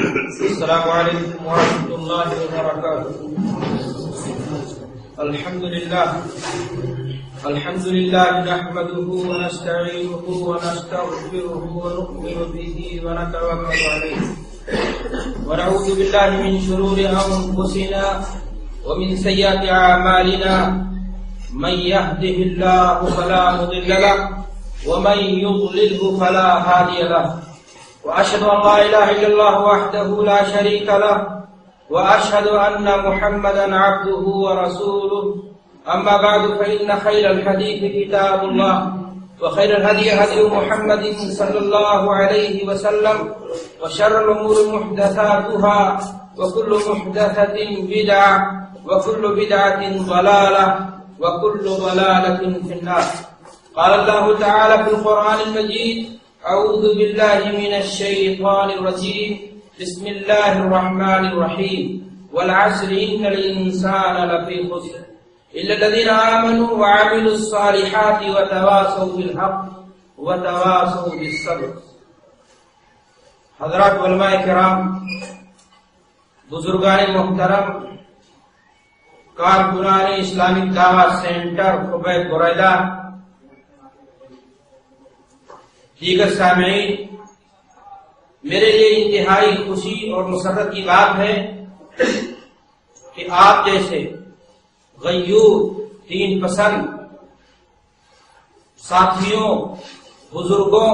السلام علیکم ورحمۃ اللہ وبرکاتہ. الحمد لله نحمده ونستعينه ونستغفره ونؤمن به ونتوكل عليه ونعوذ بالله من شرور أنفسنا ومن سيئات أعمالنا من يهده الله فلا مضل له ومن يضلله فلا هادي له وأشهد أن لا إله إلا الله وحده لا شريك له وأشهد أن محمدا عبده ورسوله. أما بعد فإن خير الحديث كتاب الله وخير الهدي هدي محمد صلى الله عليه وسلم وشر الأمور محدثاتها وكل محدثة بدعة وكل بدعة ضلالة وكل ضلالة في النار. قال الله تعالى في القرآن المجيد: أعوذ بالله من الشيطان الرجيم. بسم الله الرحمن الرحيم. والعصر إن الإنسان لفي خسر إلا الذين آمنوا وعملوا الصالحات وتواصوا بالحق وتواصوا بالصبر. حضرات علماء کرام، بزرگان محترم، کارکنان اسلامک دعوت سینٹر قبیت بریدہ، دیگر سامعین، میرے لیے انتہائی خوشی اور مسرت کی بات ہے کہ آپ جیسے غیور، دین پسند ساتھیوں، بزرگوں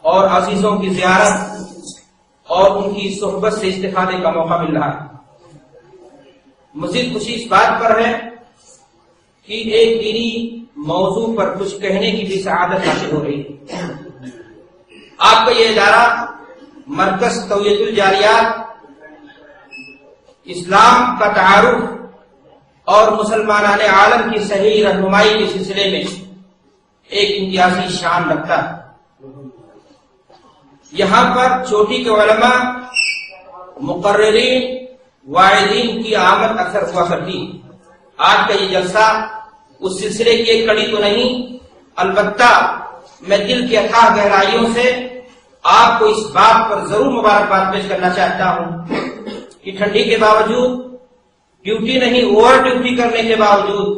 اور عزیزوں کی زیارت اور ان کی صحبت سے استفادے کا موقع مل رہا ہے. مزید خوشی اس بات پر ہے کہ ایک دینی موضوع پر کچھ کہنے کی بھی سعادت حاصل ہو رہی ہے. آپ کا یہ ادارہ مرکز توعیت الجاریات اسلام کا تعارف اور مسلمانان عالم کی صحیح رہنمائی کے سلسلے میں ایک امتیازی شان رکھتا ہے. یہاں پر چوٹی کے علماء، مقررین، واعظین کی آمد اکثر ہوا کرتی. آج کا یہ جلسہ اس سلسلے کی ایک کڑی تو نہیں، البتہ میں دل کی اتھاہ گہرائیوں سے آپ کو اس بات پر ضرور مبارکباد پیش کرنا چاہتا ہوں کہ ٹھنڈی کے باوجود، ڈیوٹی نہیں اوور ڈیوٹی کرنے کے باوجود،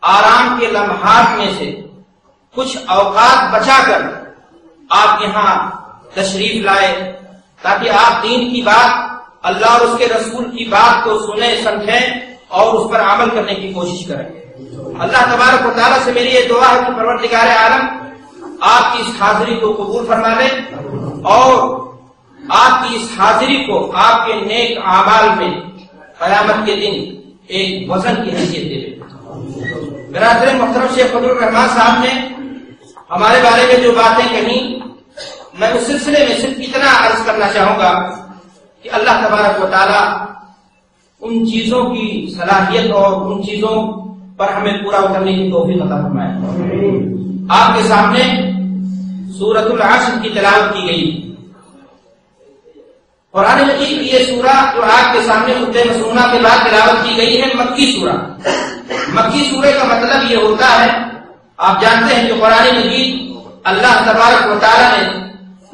آرام کے لمحات میں سے کچھ اوقات بچا کر آپ یہاں تشریف لائے تاکہ آپ دین کی بات، اللہ اور اس کے رسول کی بات کو سنیں، سمجھیں اور اس پر عمل کرنے کی کوشش کریں. اللہ تبارک و تعالیٰ سے میری یہ دعا ہے کہ پروردگار عالم آپ کی اس حاضری کو قبول فرما لے اور آپ کی اس حاضری کو آپ کے نیک اعمال میں قیامت کے دن ایک وزن کی حیثیت دے. برادر محترم شیخ فضل الرحمان صاحب نے ہمارے بارے میں جو باتیں کہیں، میں اس سلسلے میں صرف اتنا عرض کرنا چاہوں گا کہ اللہ تبارک و تعالیٰ ان چیزوں کی صلاحیت اور ان چیزوں پر ہمیں پورا اترنے کی توفیق عطا فرمائے. آپ کے سامنے سورۃ العصر کی تلاوت کی گئی. قرآن مجید کی یہ سورہ جو آپ کے سامنے خطبہ مسنونہ کے بعد تلاوت کی گئی ہے، مکی سورہ. مکی سورہ کا مطلب یہ ہوتا ہے، آپ جانتے ہیں کہ قرآن مجید اللہ تبارک و تعالیٰ نے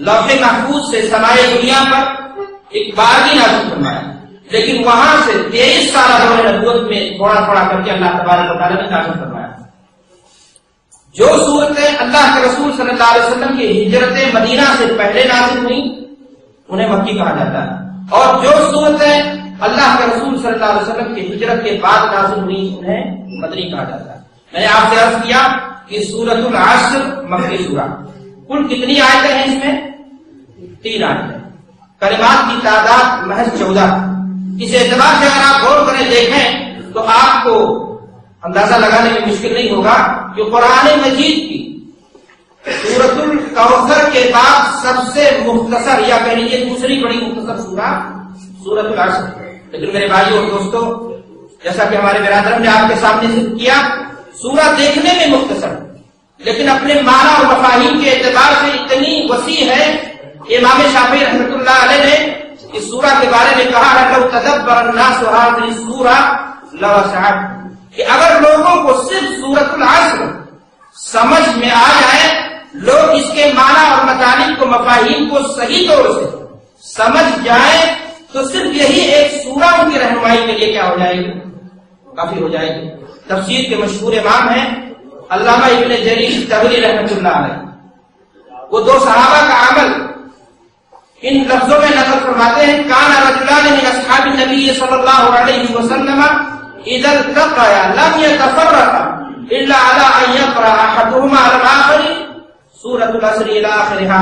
لوح محفوظ سے سمائے دنیا پر ایک بارگی نازل فرمایا، لیکن وہاں سے 23 سالہ دور نبوت میں تھوڑا تھوڑا کر کے اللہ تبارک و تعالیٰ نے نازل فرمایا. جو صورتیں اللہ کے رسول صلی اللہ علیہ وسلم کی ہجرت مدینہ سے پہلے نازل ہوئی انہیں مکی کہا جاتا ہے، اور جو صورتیں اللہ کے رسول صلی اللہ علیہ وسلم کی ہجرت کے بعد نازل ہوئی انہیں مدنی کہا جاتا ہے. میں نے آپ سے عرض کیا کہ سورۃ العصر مکی سورہ. کل کتنی آیتیں ہیں اس میں؟ 3 آیتیں. کلمات کی تعداد محض 14. اس اعتبار سے اگر آپ غور کریں دیکھیں تو آپ کو اندازہ لگانے میں مشکل نہیں ہوگا کہ قرآن مجید کی سورۃ الکوثر کے بعد سب سے مختصر یا کہہ لیجیے دوسری بڑی مختصر سورہ سورۃ العصر. لیکن میرے بھائیوں اور دوستوں، جیسا کہ ہمارے برادران نے آپ کے سامنے ذکر کیا، سورہ دیکھنے میں مختصر لیکن اپنے معنی اور مفاہیم کے اعتبار سے اتنی وسیع ہے. امام شافعی رحمۃ اللہ علیہ نے اس سورہ کے بارے میں کہا ہے لو تدبر الناس هذه السورة لوسعت، کہ اگر لوگوں کو صرف سورۃ العصر سمجھ میں آ جائے، لوگ اس کے معنی اور مطالب کو، مفاہیم کو صحیح طور سے سمجھ جائیں تو صرف یہی ایک سورہ ان کی رہنمائی کے لیے کیا ہو جائے گی، کافی ہو جائے گی۔ تفسیر کے مشہور امام ہیں علامہ ابن جریر طبری رحمۃ اللہ علیہ، وہ دو صحابہ کا عمل ان لفظوں میں نقل فرماتے ہیں، کان رجلان من اصحاب النبی صلی اللہ علیہ وسلم اذا التقيا لم يتفرقا الا على ان يقرأ احدهما على الاخر سورة العصر الى اخرها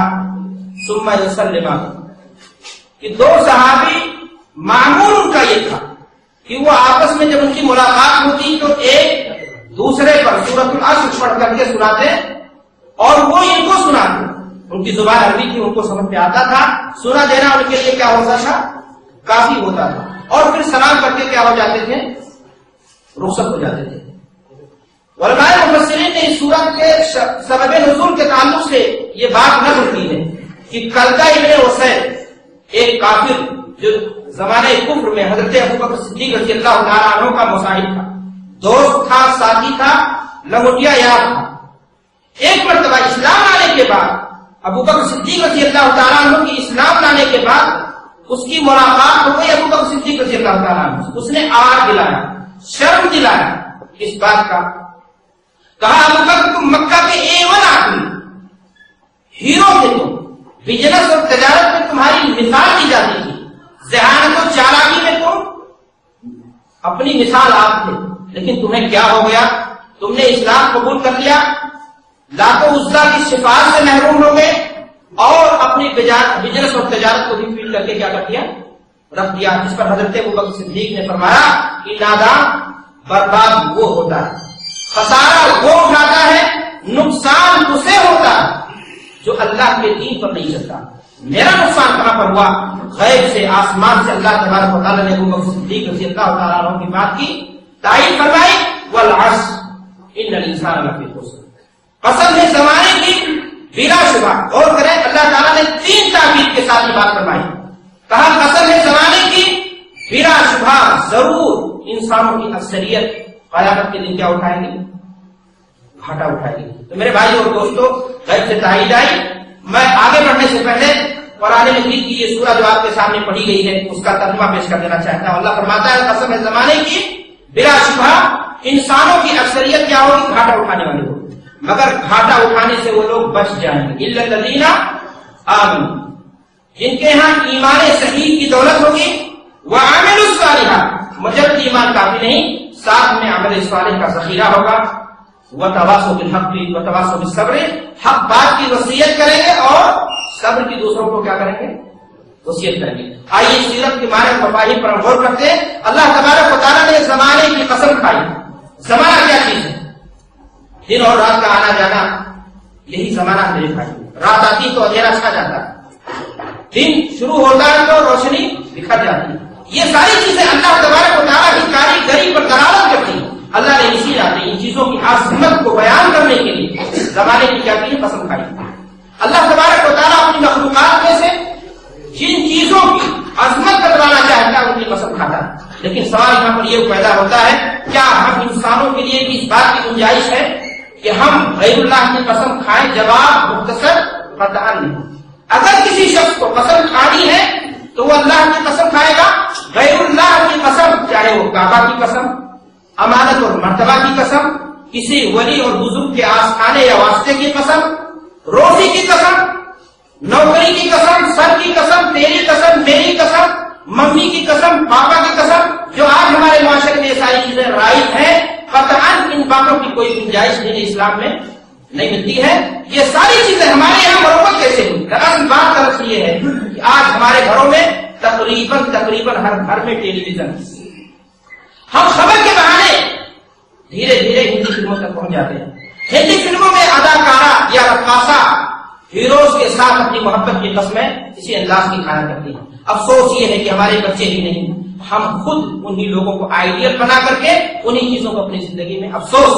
ثم يسلم۔ کہ دو صحابی معمول ان کا یہ تھا کہ وہ آپس میں جب ان کی ملاقات ہوتی تو ایک دوسرے پر سورۃ العصر پڑھ کر کے سناتے اور وہ ان کو سناتے۔ ان کی زبان عربی تھی، ان کو سمجھ میں آتا تھا، سنا دینا ان کے لیے کیا ہوتا تھا، کافی ہوتا تھا، اور پھر سلام کر کے کیا ہو جاتے تھے، رخصت ہو جاتے تھے۔ علماء مفسرین نے اس سورت کے سبب نزول کے تعلق سے یہ بات نقل کی ہے کہ کلدہ ابن اسید ایک کافر جو زمانے کفر میں حضرت ابوبکر صدیق رضی اللہ تعالیٰ عنہ کا مصاحب تھا، دوست تھا، ساتھی تھا، لنگوٹیا یار تھا۔ ایک مرتبہ اسلام لانے کے بعد ابوبکر صدیق رضی اللہ تعالیٰ عنہ کی اسلام لانے کے بعد اس کی ملاقات ہو گئی ابوبکر صدیق رضی اللہ تعالیٰ عنہ، اس نے آر دلایا، شرم دلایا اس بات کا، کہا ابوبکر تم مکہ کے A1 آدمی، ہیرو تھے تم، بزنس اور تجارت میں تمہاری مثال دی جاتی تھی، ذہانت و چالاکی میں تم اپنی مثال آپ تھے، لیکن تمہیں کیا ہو گیا، تم نے اسلام قبول کر لیا، لات و عزا کی شفاعت سے محروم ہو گئے اور اپنی بزنس اور تجارت کو بھی فیل کر کے کیا کر دیا، رکھ دیا۔ جس پر حضرت ابوبکر صدیق نے فرمایا کہ نادان برباد وہ ہوتا ہے، خسارہ وہ اٹھاتا ہے، نقصان اسے ہوتا ہے جو اللہ کے دین پر نہیں چلتا۔ میرا نقصان کہاں پر ہوا، غیب سے، آسمان سے اللہ تبارک و تعالیٰ نے ابوبکر صدیق رضی اللہ تعالیٰ عنہ کی بات کی، تائید فرمائی، والعصر ان الانسان لفی خسر، قسم ہے زمانے کی بلا شبہ۔ غور کریں، اللہ تعالیٰ نے 3 تاکید کے ساتھ یہ بات فرمائی، کہا قسم ہے زمانے کی بلا شبہ، ضرور انسانوں کی اکثریت قیامت کے دن کیا اٹھائیں گے، گھاٹا اٹھائے گی۔ تو میرے بھائی اور دوستو، غیب سے تائید آئی۔ میں آگے بڑھنے سے پہلے قرآن مجید کی یہ سورہ جو آپ کے سامنے پڑھی گئی ہے اس کا ترجمہ پیش کر دینا چاہتا ہوں۔ اللہ فرماتا ہے قسم ہے زمانے کی بلا شبہ انسانوں کی اکثریت کیا ہوگی، گھاٹا اٹھانے والی ہوگی، مگر گھاٹا اٹھانے سے وہ لوگ بچ جائیں گے، الا الذین آمنوا، جن کے ہاں ایمان صحیح کی دولت ہوگی، وعملوا الصالحات، مجرد ایمان کافی نہیں، ساتھ میں عمل صالح کا ذخیرہ ہوگا، وتواصوا بالحق وتواصوا بالصبر، حق بات کی وصیت کریں گے اور صبر کی دوسروں کو کیا کریں گے، وصیت کریں گے۔ آئیے سیرت کے معنی مفاہیم پر غور کرتے ہیں۔ اللہ تبارک و تعالیٰ نے زمانے کی قسم کھائی۔ زمانہ کیا چیز ہے، دن اور رات کا آنا جانا، یہی زمانہ ہے میرے بھائی۔ رات آتی تو اندھیرا چھا جاتا ہے، دن شروع ہوتا ہے تو روشنی بکھر جاتی ہے۔ یہ ساری چیزیں اللہ تبارک و تعالیٰ کی کاریگری پر دلالت کرتی ہیں۔ اللہ نے اسی رات ان چیزوں کی عظمت کو بیان کرنے کے لیے زمانے کی کیا کی قسم کھائی۔ اللہ تبارک و تعالیٰ اپنی مخلوقات میں سے جن چیزوں کی عظمت بتلانا چاہتا ہے ان کی قسم کھاتا ہے، لیکن سوال یہاں پر یہ پیدا ہوتا ہے، کیا ہم انسانوں کے لیے بھی اس بات کی گنجائش ہے کہ ہم غیر اللہ کی قسم کھائیں؟ جواب مختصر، قطعاً نہیں۔ اگر کسی شخص کو قسم کھانی ہے تو وہ اللہ کی قسم کھائے گا، غیر اللہ کی قسم، چاہے وہ کعبہ کی قسم، امانت اور مرتبہ کی قسم، کسی ولی اور بزرگ کے آستانے یا واسطے کی قسم، روزی کی قسم، نوکری کی قسم، سر کی قسم، تیری قسم، میری قسم، ممی کی قسم، پاپا کی قسم، جو آج ہمارے معاشرے میں یہ ساری چیزیں رائج ہیں، قطعاً ان باتوں کی کوئی گنجائش دین اسلام میں نہیں ملتی ہے۔ یہ ساری چیزیں ہمارے یہاں مرمت کیسے ہوئی؟ دراصل بات کا رقص یہ ہے کہ آج ہمارے گھروں میں تقریباً ہر گھر میں ٹیلی ویژن، ہم خبر کے بہانے دھیرے دھیرے ہندی فلموں تک پہنچ جاتے ہیں۔ ہندی فلموں میں اداکارہ یا رقاصہ ہیروز کے ساتھ اپنی محبت کی قسمیں اسی انداز کی کھایا کرتی ہیں۔ افسوس یہ ہے کہ ہمارے بچے ہی نہیں، ہم خود انہی لوگوں کو آئیڈیل بنا کر کے انہی چیزوں کو اپنی زندگی میں، افسوس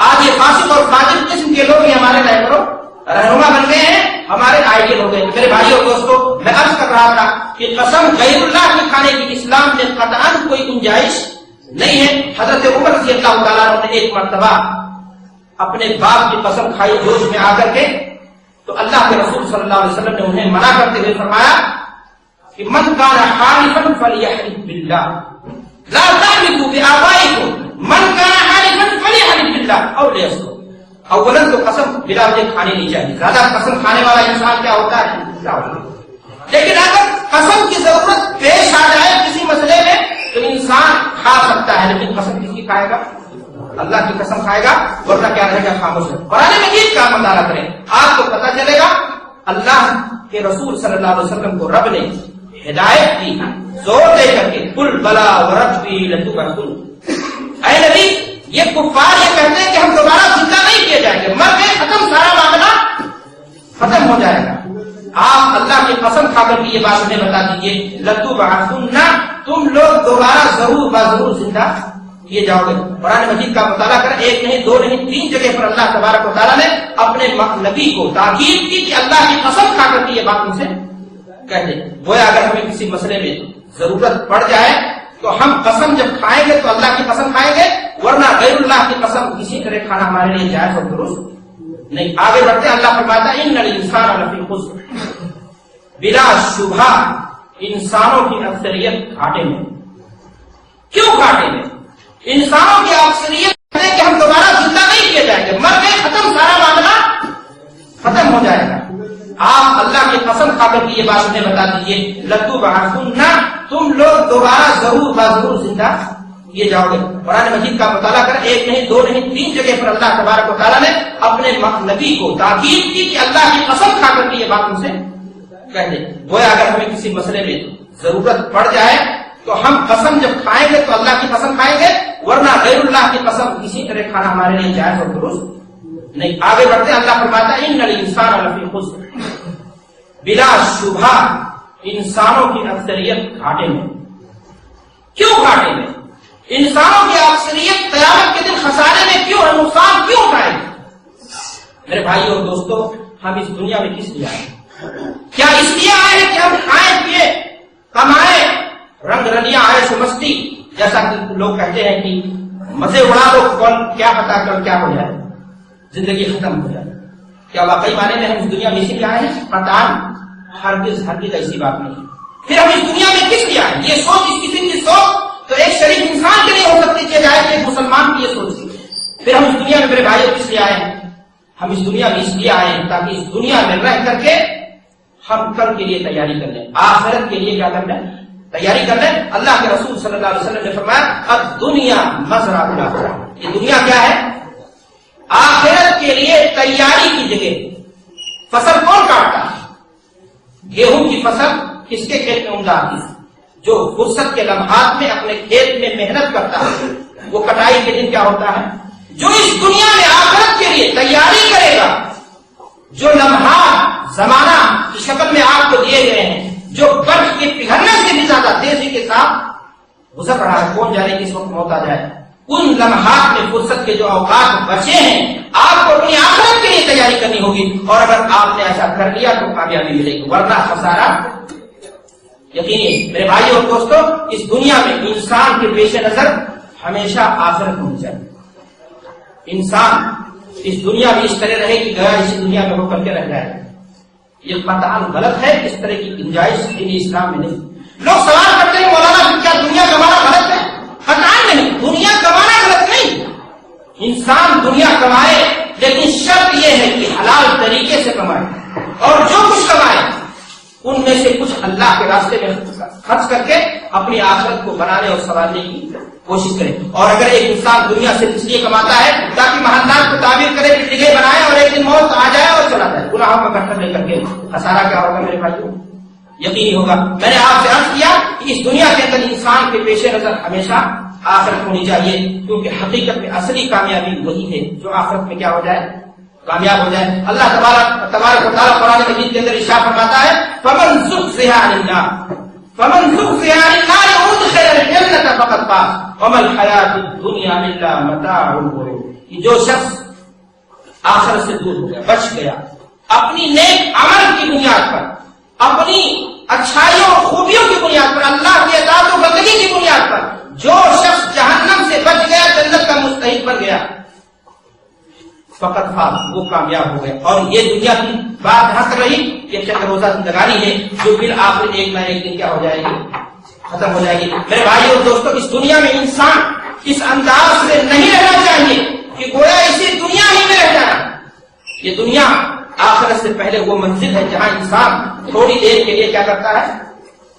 آج یہ فاسق اور فاجر قسم کے لوگ ہی ہمارے رہنما بن گئے ہیں، ہمارے آئیڈیل ہو گئے۔ میرے بھائی اور دوستوں، میں عرض کر رہا تھا کہ قسم غیر اللہ کی کھانے کی اسلام میں قطعاً کوئی گنجائش نہیں ہے۔ حضرت عمر رضی اللہ تعالیٰ عنہ نے ایک مرتبہ اپنے باپ کی قسم کھائی جوش میں آ کر کے، تو اللہ کے رسول صلی اللہ علیہ وسلم نے انہیں منع کرتے ہوئے فرمایا کہ کہ من کان حالفا فلیحلف باللہ لا تحلفوا بآبائکم من کان حالفا فلیحلف باللہ اور لیصمت. اولا تو قسم بلا وجہ کھانی نہیں چاہیے. زیادہ قسم کھانے والا انسان کیا ہوتا ہے؟ لیکن اگر قسم کی ضرورت پیش آ جائے کسی مسئلے میں تو انسان کھا سکتا ہے، لیکن قسم کس کی کھائے گا؟ اللہ کی قسم کھائے گا، ورنہ کیا رہے گا؟ خاموش ہے. قرآن مجید کا مطالعہ کریں، آپ کو پتہ چلے گا اللہ کے رسول صلی اللہ علیہ وسلم کو رب نے ہدایت دی زور دے کر کے قل بلا وربی لتبعثن. اے نبی، یہ کفار یہ کہتے ہیں کہ ہم دوبارہ زندہ نہیں کیے جائیں گے، مر گئے ختم، سارا معاملہ ختم ہو جائے گا. آپ اللہ کی قسم کھا کر کے یہ بات انہیں بتا دیجیے لتبعثن، تم لوگ دوبارہ ضرور ضرور زندہ کیے جاؤ گے. قرآن مجید کا مطالعہ کر، ایک نہیں دو نہیں تین جگہ پر اللہ تبارک و تعالیٰ نے اپنے نبی کو تاکید کی کہ اللہ کی قسم کھا کر کے یہ بات ان سے کہہ دیں. گویا اگر ہمیں کسی مسئلے میں ضرورت پڑ جائے تو ہم قسم جب کھائیں گے تو اللہ کی قسم کھائیں گے، ورنہ غیر اللہ کی قسم کسی طرح کھانا ہمارے لیے جائز اور درست نہیں. آگے بڑھتے ہیں، اللہ فرماتا ہے ان الانسان لفی خسر، بلا شبہ انسانوں کی اکثریت گھاٹے میں. کیوں گھاٹے میں؟ انسانوں کی اکثریت ہے کہ ہم دوبارہ زندہ نہیں کیے جائیں گے، مر گئے ختم، سارا معاملہ ختم ہو جائے گا. آپ اللہ کی قسم کھا کر کے یہ بات انہیں بتا دیجیے لتبعثن، تم لوگ دوبارہ ضرور ضرور زندہ کیے جاؤ گے. قرآن مجید کا مطالعہ کر، ایک نہیں دو نہیں تین جگہ پر اللہ تبارک و تعالیٰ نے اپنے نبی کو تاکید کی کہ اللہ کی قسم کھا کر کے یہ بات ان سے کہہ دیں. گویا اگر ہمیں کسی مسئلے میں ضرورت پڑ جائے تو ہم قسم جب کھائیں گے تو اللہ کی قسم کھائیں گے، ورنہ غیر اللہ کی قسم کسی طرح کھانا ہمارے لیے جائز اور درست نہیں. آگے بڑھتے ہیں، اللہ فرماتا ہے ان الانسان لفی خسر، بلا شبہ انسانوں کی اکثریت گھاٹے میں. کیوں گھاٹے میں؟ انسانوں کی اکثریت قیامت کے دن خسارے میں کیوں ہے، نقصان کیوں اٹھائے؟ میرے بھائی اور دوستو، ہم اس دنیا میں کس لیے آئے؟ کیا اس لیے آئے ہیں کہ ہم کھائیں پیے کمائیں رنگ رلیاں عیش و مستی، جیسا کہ لوگ کہتے ہیں کہ مزے اڑا دو، کون کیا پتا کل کیا ہو جائے، زندگی ختم ہو جائے. کیا واقعی معنی میں ہم اس دنیا میں اسی لیے آئے ہیں؟ قطعاً ہرگز ہرگز ایسی بات نہیں. پھر ہم اس دنیا میں کس لیے آئے؟ یہ سوچ اس قسم کی سوچ تو ایک شریف انسان کے لیے ہو سکتی کہ جائے کہ ایک مسلمان کی یہ سوچ تھی. پھر ہم اس دنیا میں میرے بھائیوں کس لیے آئے ہیں؟ ہم اس دنیا میں اس لیے آئے ہیں تاکہ اس دنیا میں رہ کر کے ہم کل کے لیے تیاری کر لیں، آخرت کے لیے کیا کر لیں؟ تیاری کر لیں. اللہ کے رسول صلی اللہ علیہ وسلم نے فرمایا الدنیا مزرعۃ الاخرہ، یہ دنیا کیا ہے؟ آخرت کے لیے تیاری کی جگہ. فصل کون کاٹتا ہے؟ گیہوں کی فصل کس کے کھیت میں عمدہ آتی ہے؟ جو فرصت کے لمحات میں اپنے کھیت میں محنت کرتا ہے. وہ کٹائی کے دن کیا ہوتا ہے؟ جو اس دنیا میں آخرت کے لیے تیاری کرے گا، جو لمحات زمانہ کی شکل میں آپ کو دیے گئے ہیں، جو برف کے پگھلنے سے بھی زیادہ تیزی کے ساتھ گزر رہا ہے، کون جانے کس وقت موت آ جائے. ان لمحات میں فرصت کے جو اوقات بچے ہیں، آپ کو اپنی آخرت کے لیے تیاری کرنی ہوگی، اور اگر آپ نے ایسا کر لیا تو کامیابی ملے گی، ورنہ خسارہ یقینی. میرے بھائیو اور دوستو، اس دنیا میں انسان کے پیش نظر ہمیشہ آخرت ہونی چاہیے. انسان اس دنیا میں اس طرح رہے کہ گیا اسی دنیا میں ہو کر کے رہ جائے، یہ قطعاً غلط ہے. اس طرح کی گنجائش دین اسلام میں نہیں. لوگ سوال کرتے ہیں مولانا کیا دنیا کمانا غلط ہے؟ قطعاً نہیں، دنیا کمانا غلط نہیں. انسان دنیا کمائے، لیکن شرط یہ ہے کہ حلال طریقے سے کمائے، اور جو کچھ کمائے ان میں سے کچھ اللہ کے راستے میں خرچ کر کے اپنی آخرت کو بنانے اور سنوارنے کی کوشش کرے. اور اگر ایک انسان دنیا سے اس لیے کماتا ہے تاکہ محلات کو تعمیر کرے، جگہ بنائے، اور ایک دن موت آ جائے اور چلا جائے، گناہوں کا گٹھر لے کر کے، خسارہ کیا ہوگا میرے بھائیوں؟ یقینی ہوگا. میں نے آپ سے عرض کیا کہ اس دنیا کے اندر انسان کے پیش نظر ہمیشہ آخرت ہونی چاہیے، کیونکہ حقیقت میں اصلی کامیابی وہی ہے جو آخرت میں کیا ہو جائے؟ کامیاب ہو جائے. اللہ تبارک و تعالیٰ قرآن مجید کے اندر ارشاد فرماتا ہے فمن زحزح عن النار وادخل الجنة فقد فاز وما الحیاة الدنیا الا متاع الغرور. جو شخص آخرت سے دور ہو گیا، بچ گیا، اپنی نیک عمل کی بنیاد پر، اپنی اچھائیوں اور خوبیوں کی بنیاد پر، اللہ کی اطاعت و بندگی کی بنیاد پر جو شخص جہنم سے بچ گیا، جنت کا مستحق بن گیا، فقط فاز، وہ کامیاب ہو گئے. اور یہ دنیا کی بات ہنس رہی یہ چند روزہ زندگانی ہے جو بالآخر ایک نہ ایک دن کیا ہو جائے گی، ختم ہو جائے گی۔ میرے بھائیو اور دوستو، اس دنیا میں انسان اس انداز سے نہیں رہنا چاہیے کہ گویا اسی دنیا ہی میں رہ جانا۔ یہ دنیا آخرت سے پہلے وہ منزل ہے جہاں انسان تھوڑی دیر کے لیے کیا کرتا ہے،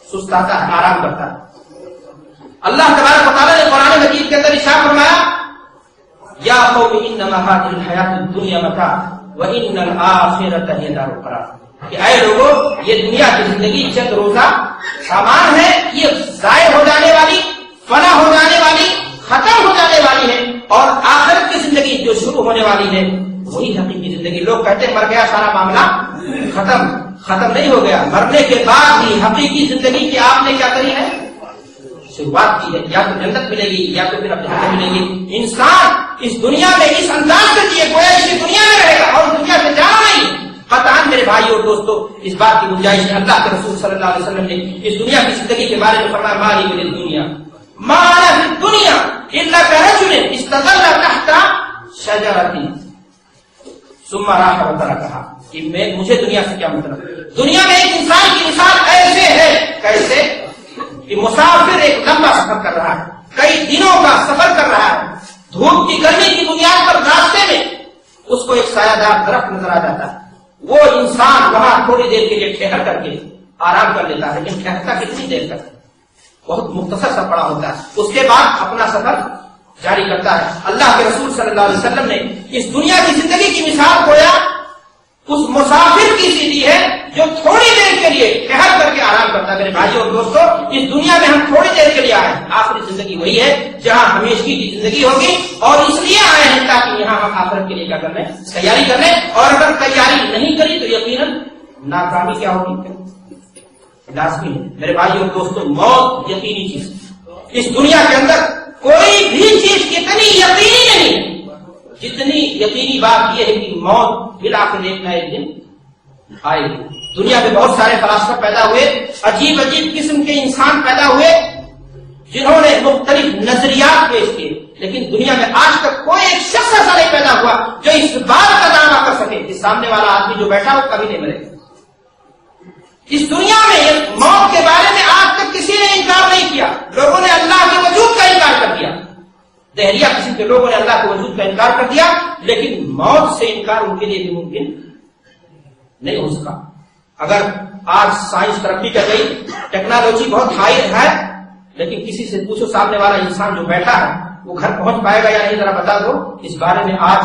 سستاتا ہے، آرام کرتا ہے۔ اللہ تبارک و تعالیٰ نے قرآن مجید کے اندر ارشاد فرمایا، یا قوم انما هذه الحیات الدنیا متاع وان الآخرۃ ہی دار القرار، کہ اے لوگوں، یہ دنیا کی زندگی چند روزہ سامان ہے، یہ ضائع ہو جانے والی، فنا ہو جانے والی، ختم ہو جانے والی ہے، اور آخرت کی زندگی جو شروع ہونے والی ہے وہی حقیقی زندگی۔ لوگ کہتے ہیں مر گیا سارا معاملہ ختم نہیں ہو گیا، مرنے کے بعد بھی حقیقی زندگی کی آپ نے کیا کری ہے، شروعات کی ہے۔ یا تو جنت ملے گی یا تو پھر اب جہنم ملے گی۔ انسان اس دنیا میں اس انداز سے جیے گویا اسی دنیا میں رہے گا اور دنیا سے جانا نہیں۔ قطعاً میرے بھائیو اور دوستو، اس بات کی گنجائش ہے، اللہ کے رسول صلی اللہ علیہ وسلم نے اس دنیا کی زندگی کے بارے میں فرمایا، ما هي الدنیا ما انا في الدنيا الا كرجل استظل تحت شجرة ثم راح وتركها، کہ مجھے دنیا سے کیا مطلب، دنیا میں ایک انسان کی مثال ایسے ہے، کیسے کہ مسافر ایک لمبا سفر کر رہا ہے، کئی دنوں کا سفر کر رہا ہے، دھوپ کی گرمی کی بنیاد پر راستے میں اس کو ایک سایہ دار درخت نظر آ جاتا ہے، وہ انسان وہاں تھوڑی دیر کے لیے ٹھہر کر کے آرام کر لیتا ہے، لیکن ٹھہرتا کتنی دیر تک، بہت مختصر سا پڑا ہوتا ہے، اس کے بعد اپنا سفر جاری کرتا ہے۔ اللہ کے رسول صلی اللہ علیہ وسلم نے اس دنیا کی زندگی کی مثال گویا اس مسافر کی سی دی ہے جو تھوڑی دیر کے لیے ٹھہر کر کے آرام کرتا ہے۔ میرے بھائیو اور دوستو، اس دنیا میں ہم تھوڑی دیر کے لیے آئے ہیں، آخری زندگی وہی ہے جہاں ہمیشگی کی زندگی ہوگی، اور اس لیے آئے ہیں تاکہ یہاں ہم آخرت کے لیے کیا کر لیں، تیاری کر لیں، اور اگر تیاری نہیں کری تو یقیناً ناکامی کیا ہوگی، لازمی ہے۔ میرے بھائیو اور دوستو، موت یقینی چیز، اس دنیا کے اندر کوئی بھی چیز اتنی یقینی نہیں جتنی یقینی بات یہ ہے کہ موت بالآخر ایک نہ ایک دن آئے گی۔ دنیا میں بہت سارے فلاسفہ پیدا ہوئے، عجیب عجیب قسم کے انسان پیدا ہوئے جنہوں نے مختلف نظریات پیش کیے، لیکن دنیا میں آج تک کوئی ایک شخص ایسا نہیں پیدا ہوا جو اس بات کا دعویٰ کر سکے کہ سامنے والا آدمی جو بیٹھا ہو کبھی نہیں مرے گا۔ اس دنیا میں موت کے بارے میں آج تک کسی نے انکار نہیں کیا، لوگوں نے اللہ کے وجود کا انکار کر دیا، دہریہ قسم کے لوگوں نے اللہ کے وجود کا انکار کر دیا، لیکن موت سے انکار ان کے لیے بھی ممکن نہیں ہو سکا۔ اگر آج سائنس ترقی کر گئی، ٹیکنالوجی بہت ہائی ہے، لیکن کسی سے پوچھو سامنے والا انسان جو بیٹھا ہے وہ گھر پہنچ پائے گا یا نہیں، ذرا بتا دو، اس بارے میں آج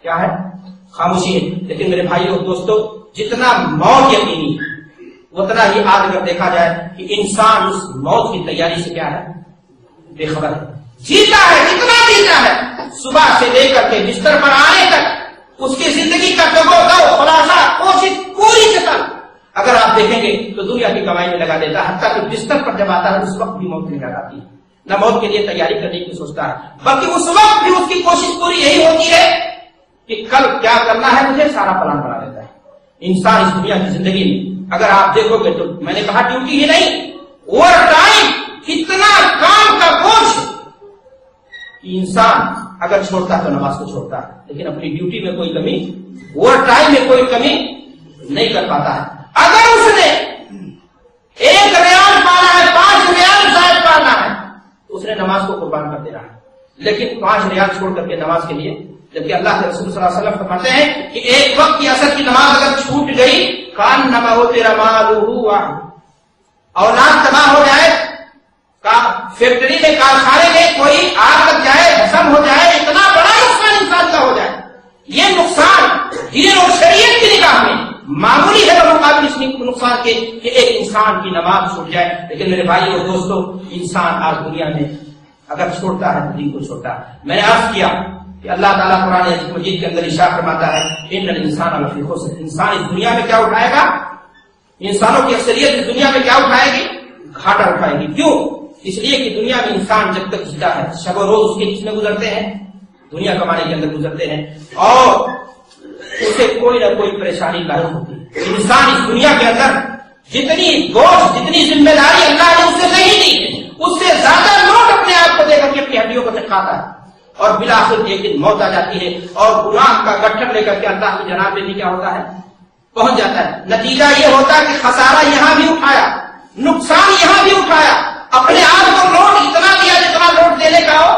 کیا ہے، خاموشی ہے۔ لیکن میرے بھائیو اور دوستو، جتنا موت یقینی اتنا ہی آج اگر دیکھا جائے کہ انسان اس موت کی تیاری سے کیا ہے، بے خبر ہے، جیتا ہے جتنا جیتا ہے، صبح سے لے کر کے بستر پر آنے تک اس کی زندگی کا خلاصہ کوشش پوری قسم اگر آپ دیکھیں گے تو دنیا کی کمائی میں لگا دیتا ہے، حتیٰ کہ بستر پر جب آتا ہے اس وقت بھی موت نہیں آتی ہے، نہ موت کے لیے تیاری کرنے کی سوچتا ہے، بلکہ اس وقت بھی اس کی کوشش پوری یہی ہوتی ہے کہ کل کیا کرنا ہے مجھے، سارا پلان بنا لیتا ہے۔ انسان اس دنیا کی زندگی میں اگر آپ دیکھو گے تو میں نے کہا ڈیوٹی ہی نہیں، اوور ٹائم، کتنا کام کا بوجھ، انسان اگر چھوڑتا ہے تو نماز کو چھوڑتا ہے، لیکن اپنی ڈیوٹی میں کوئی کمی، اوور ٹائم میں کوئی کمی نہیں کر پاتا ہے۔ اگر اس نے 1 ریال پانا ہے، 5 ریال زائد پانا ہے، اس نے نماز کو قربان کر دینا ہے، لیکن 5 ریال چھوڑ کر کے نماز کے لیے، جبکہ اللہ کے رسول صلی اللہ علیہ وسلم فرماتے ہیں کہ ایک وقت کی عصر کی نماز اگر چھوٹ گئی، کان نما ہو تیرا مالہ، اولاد تباہ ہو جائے، فیکٹری میں کارخانے میں کوئی آگ لگ جائے، بھسم ہو جائے، اتنا بڑا نقصان انسان کا ہو جائے، یہ نقصان دین اور شریعت کی نگاہ میں معمولی ہے بمقابل اس نقصان کے کہ ایک انسان کی نماز چھوٹ جائے۔ لیکن میرے بھائی اور دوستو، انسان آج دنیا میں اگر چھوڑتا ہے تو دین کو چھوڑتا ہے۔ میں نے عرض کیا کہ اللہ تعالیٰ قرآن مجید کے اندر ارشاد فرماتا ہے، ان الانسان لفی خسر، انسان اس دنیا میں کیا اٹھائے گا، انسانوں کی اکثریت اس دنیا میں کیا اٹھائے گی، گھاٹا اٹھائے گی۔ کیوں؟ اس لیے کہ دنیا میں انسان جب تک جیتا ہے، شب و روز اس کے جس میں گزرتے ہیں، دنیا کمانے کے اندر گزرتے ہیں، اور اسے کوئی نہ کوئی پریشانی لاحق ہوتی ہے۔ انسان اس دنیا کے اندر جتنی گوشت، جتنی ذمہ داری اللہ نے اسے نہیں دی، اس سے زیادہ لوگ اپنے آپ کو دے کر کے اپنی ہڈیوں کو چکھاتا ہے، اور بلاخر ایک دن موت آ جاتی ہے، اور گناہ کا گٹھر لے کر کے اللہ کی جناب میں بھی کیا ہوتا ہے، پہنچ جاتا ہے. نتیجہ یہ ہوتا ہے کہ خسارہ یہاں بھی اٹھایا, نقصان یہاں بھی اٹھایا, اپنے آپ کو لوٹ اتنا دیا جتنا لوٹ دینے کا ہو.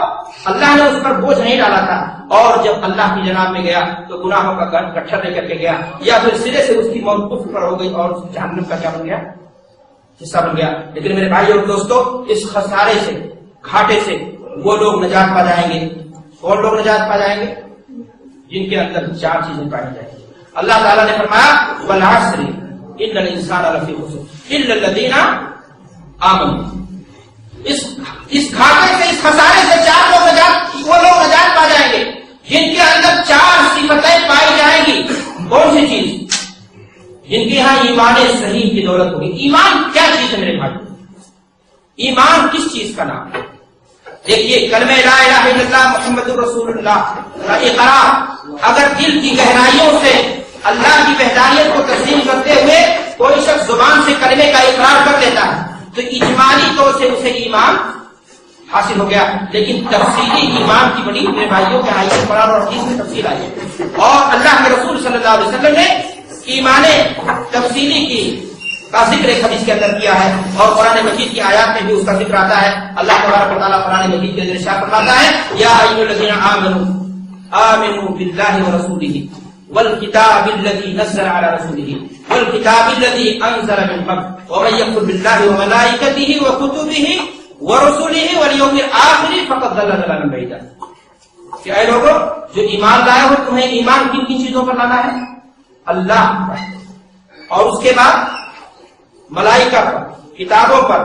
اللہ نے اس پر بوجھ نہیں ڈالا تھا, اور جب اللہ کی جناب میں گیا تو گناہوں کا گٹھر لے کر کے گیا, یا پھر سرے سے اس کی موت کفر پر ہو گئی اور اس جہنم کا کیا بن گیا, حصہ بن گیا. لیکن میرے بھائی اور دوستو, اس خسارے سے, گھاٹے سے وہ لوگ نجات پا جائیں گے. کون لوگ نجات پا جائیں گے؟ جن کے اندر 4 چیزیں پائی جائیں گی. اللہ تعالیٰ نے فرمایا والعصر ان الانسان لفی خسر الا الذین آمنوا. اس گھاٹے سے, اس خسارے سے 4 لوگ وہ لوگ نجات پا جائیں گے جن کے اندر 4 صفتیں پائی جائیں گی. کون سی چیز؟ جن کے یہاں ایمان صحیح کی دولت ہوگی. ایمان کیا چیز ہے میرے بھائی؟ ایمان کس چیز کا نام ہے؟ دیکھیے, کلمہ لا الہ الا اللہ محمد رسول اللہ کا اقرار اگر دل کی گہرائیوں سے اللہ کی وحدانیت کو تسلیم کرتے ہوئے کوئی شخص زبان سے کلمے کا اقرار کر لیتا ہے تو اجمالی طور سے اسے ایمان حاصل ہو گیا. لیکن تفصیلی ایمان کی بڑی میرے بھائیوں کے آئیے قرآن اور حدیث میں تفصیل آئی ہے, اور اللہ کے رسول صلی اللہ علیہ وسلم نے ایمان تفصیلی کی کا ذکر ایک حدیث کے اندر کیا ہے, اور قرآن مجید کی آیات میں بھی اس کا ذکر آتا ہے. اللہ تبارک و تعالیٰ قرآن مجید کے اندر ارشاد فرماتا ہے یا ایھا الذین آمنوا باللہ ورسولہ والکتاب الذی نزل علی رسولہ والکتاب الذی انزل من قبل ومن یکفر باللہ وملائکتہ وکتبہ ورسلہ والیوم الآخر فقد ضل ضلالا بعیدا. کہ اے لوگوں جو ایمان لائے ہو, تمہیں ایمان کن کن چیزوں پر لانا ہے؟ اللہ پر, اور اس کے بعد ملائکہ پر, کتابوں پر,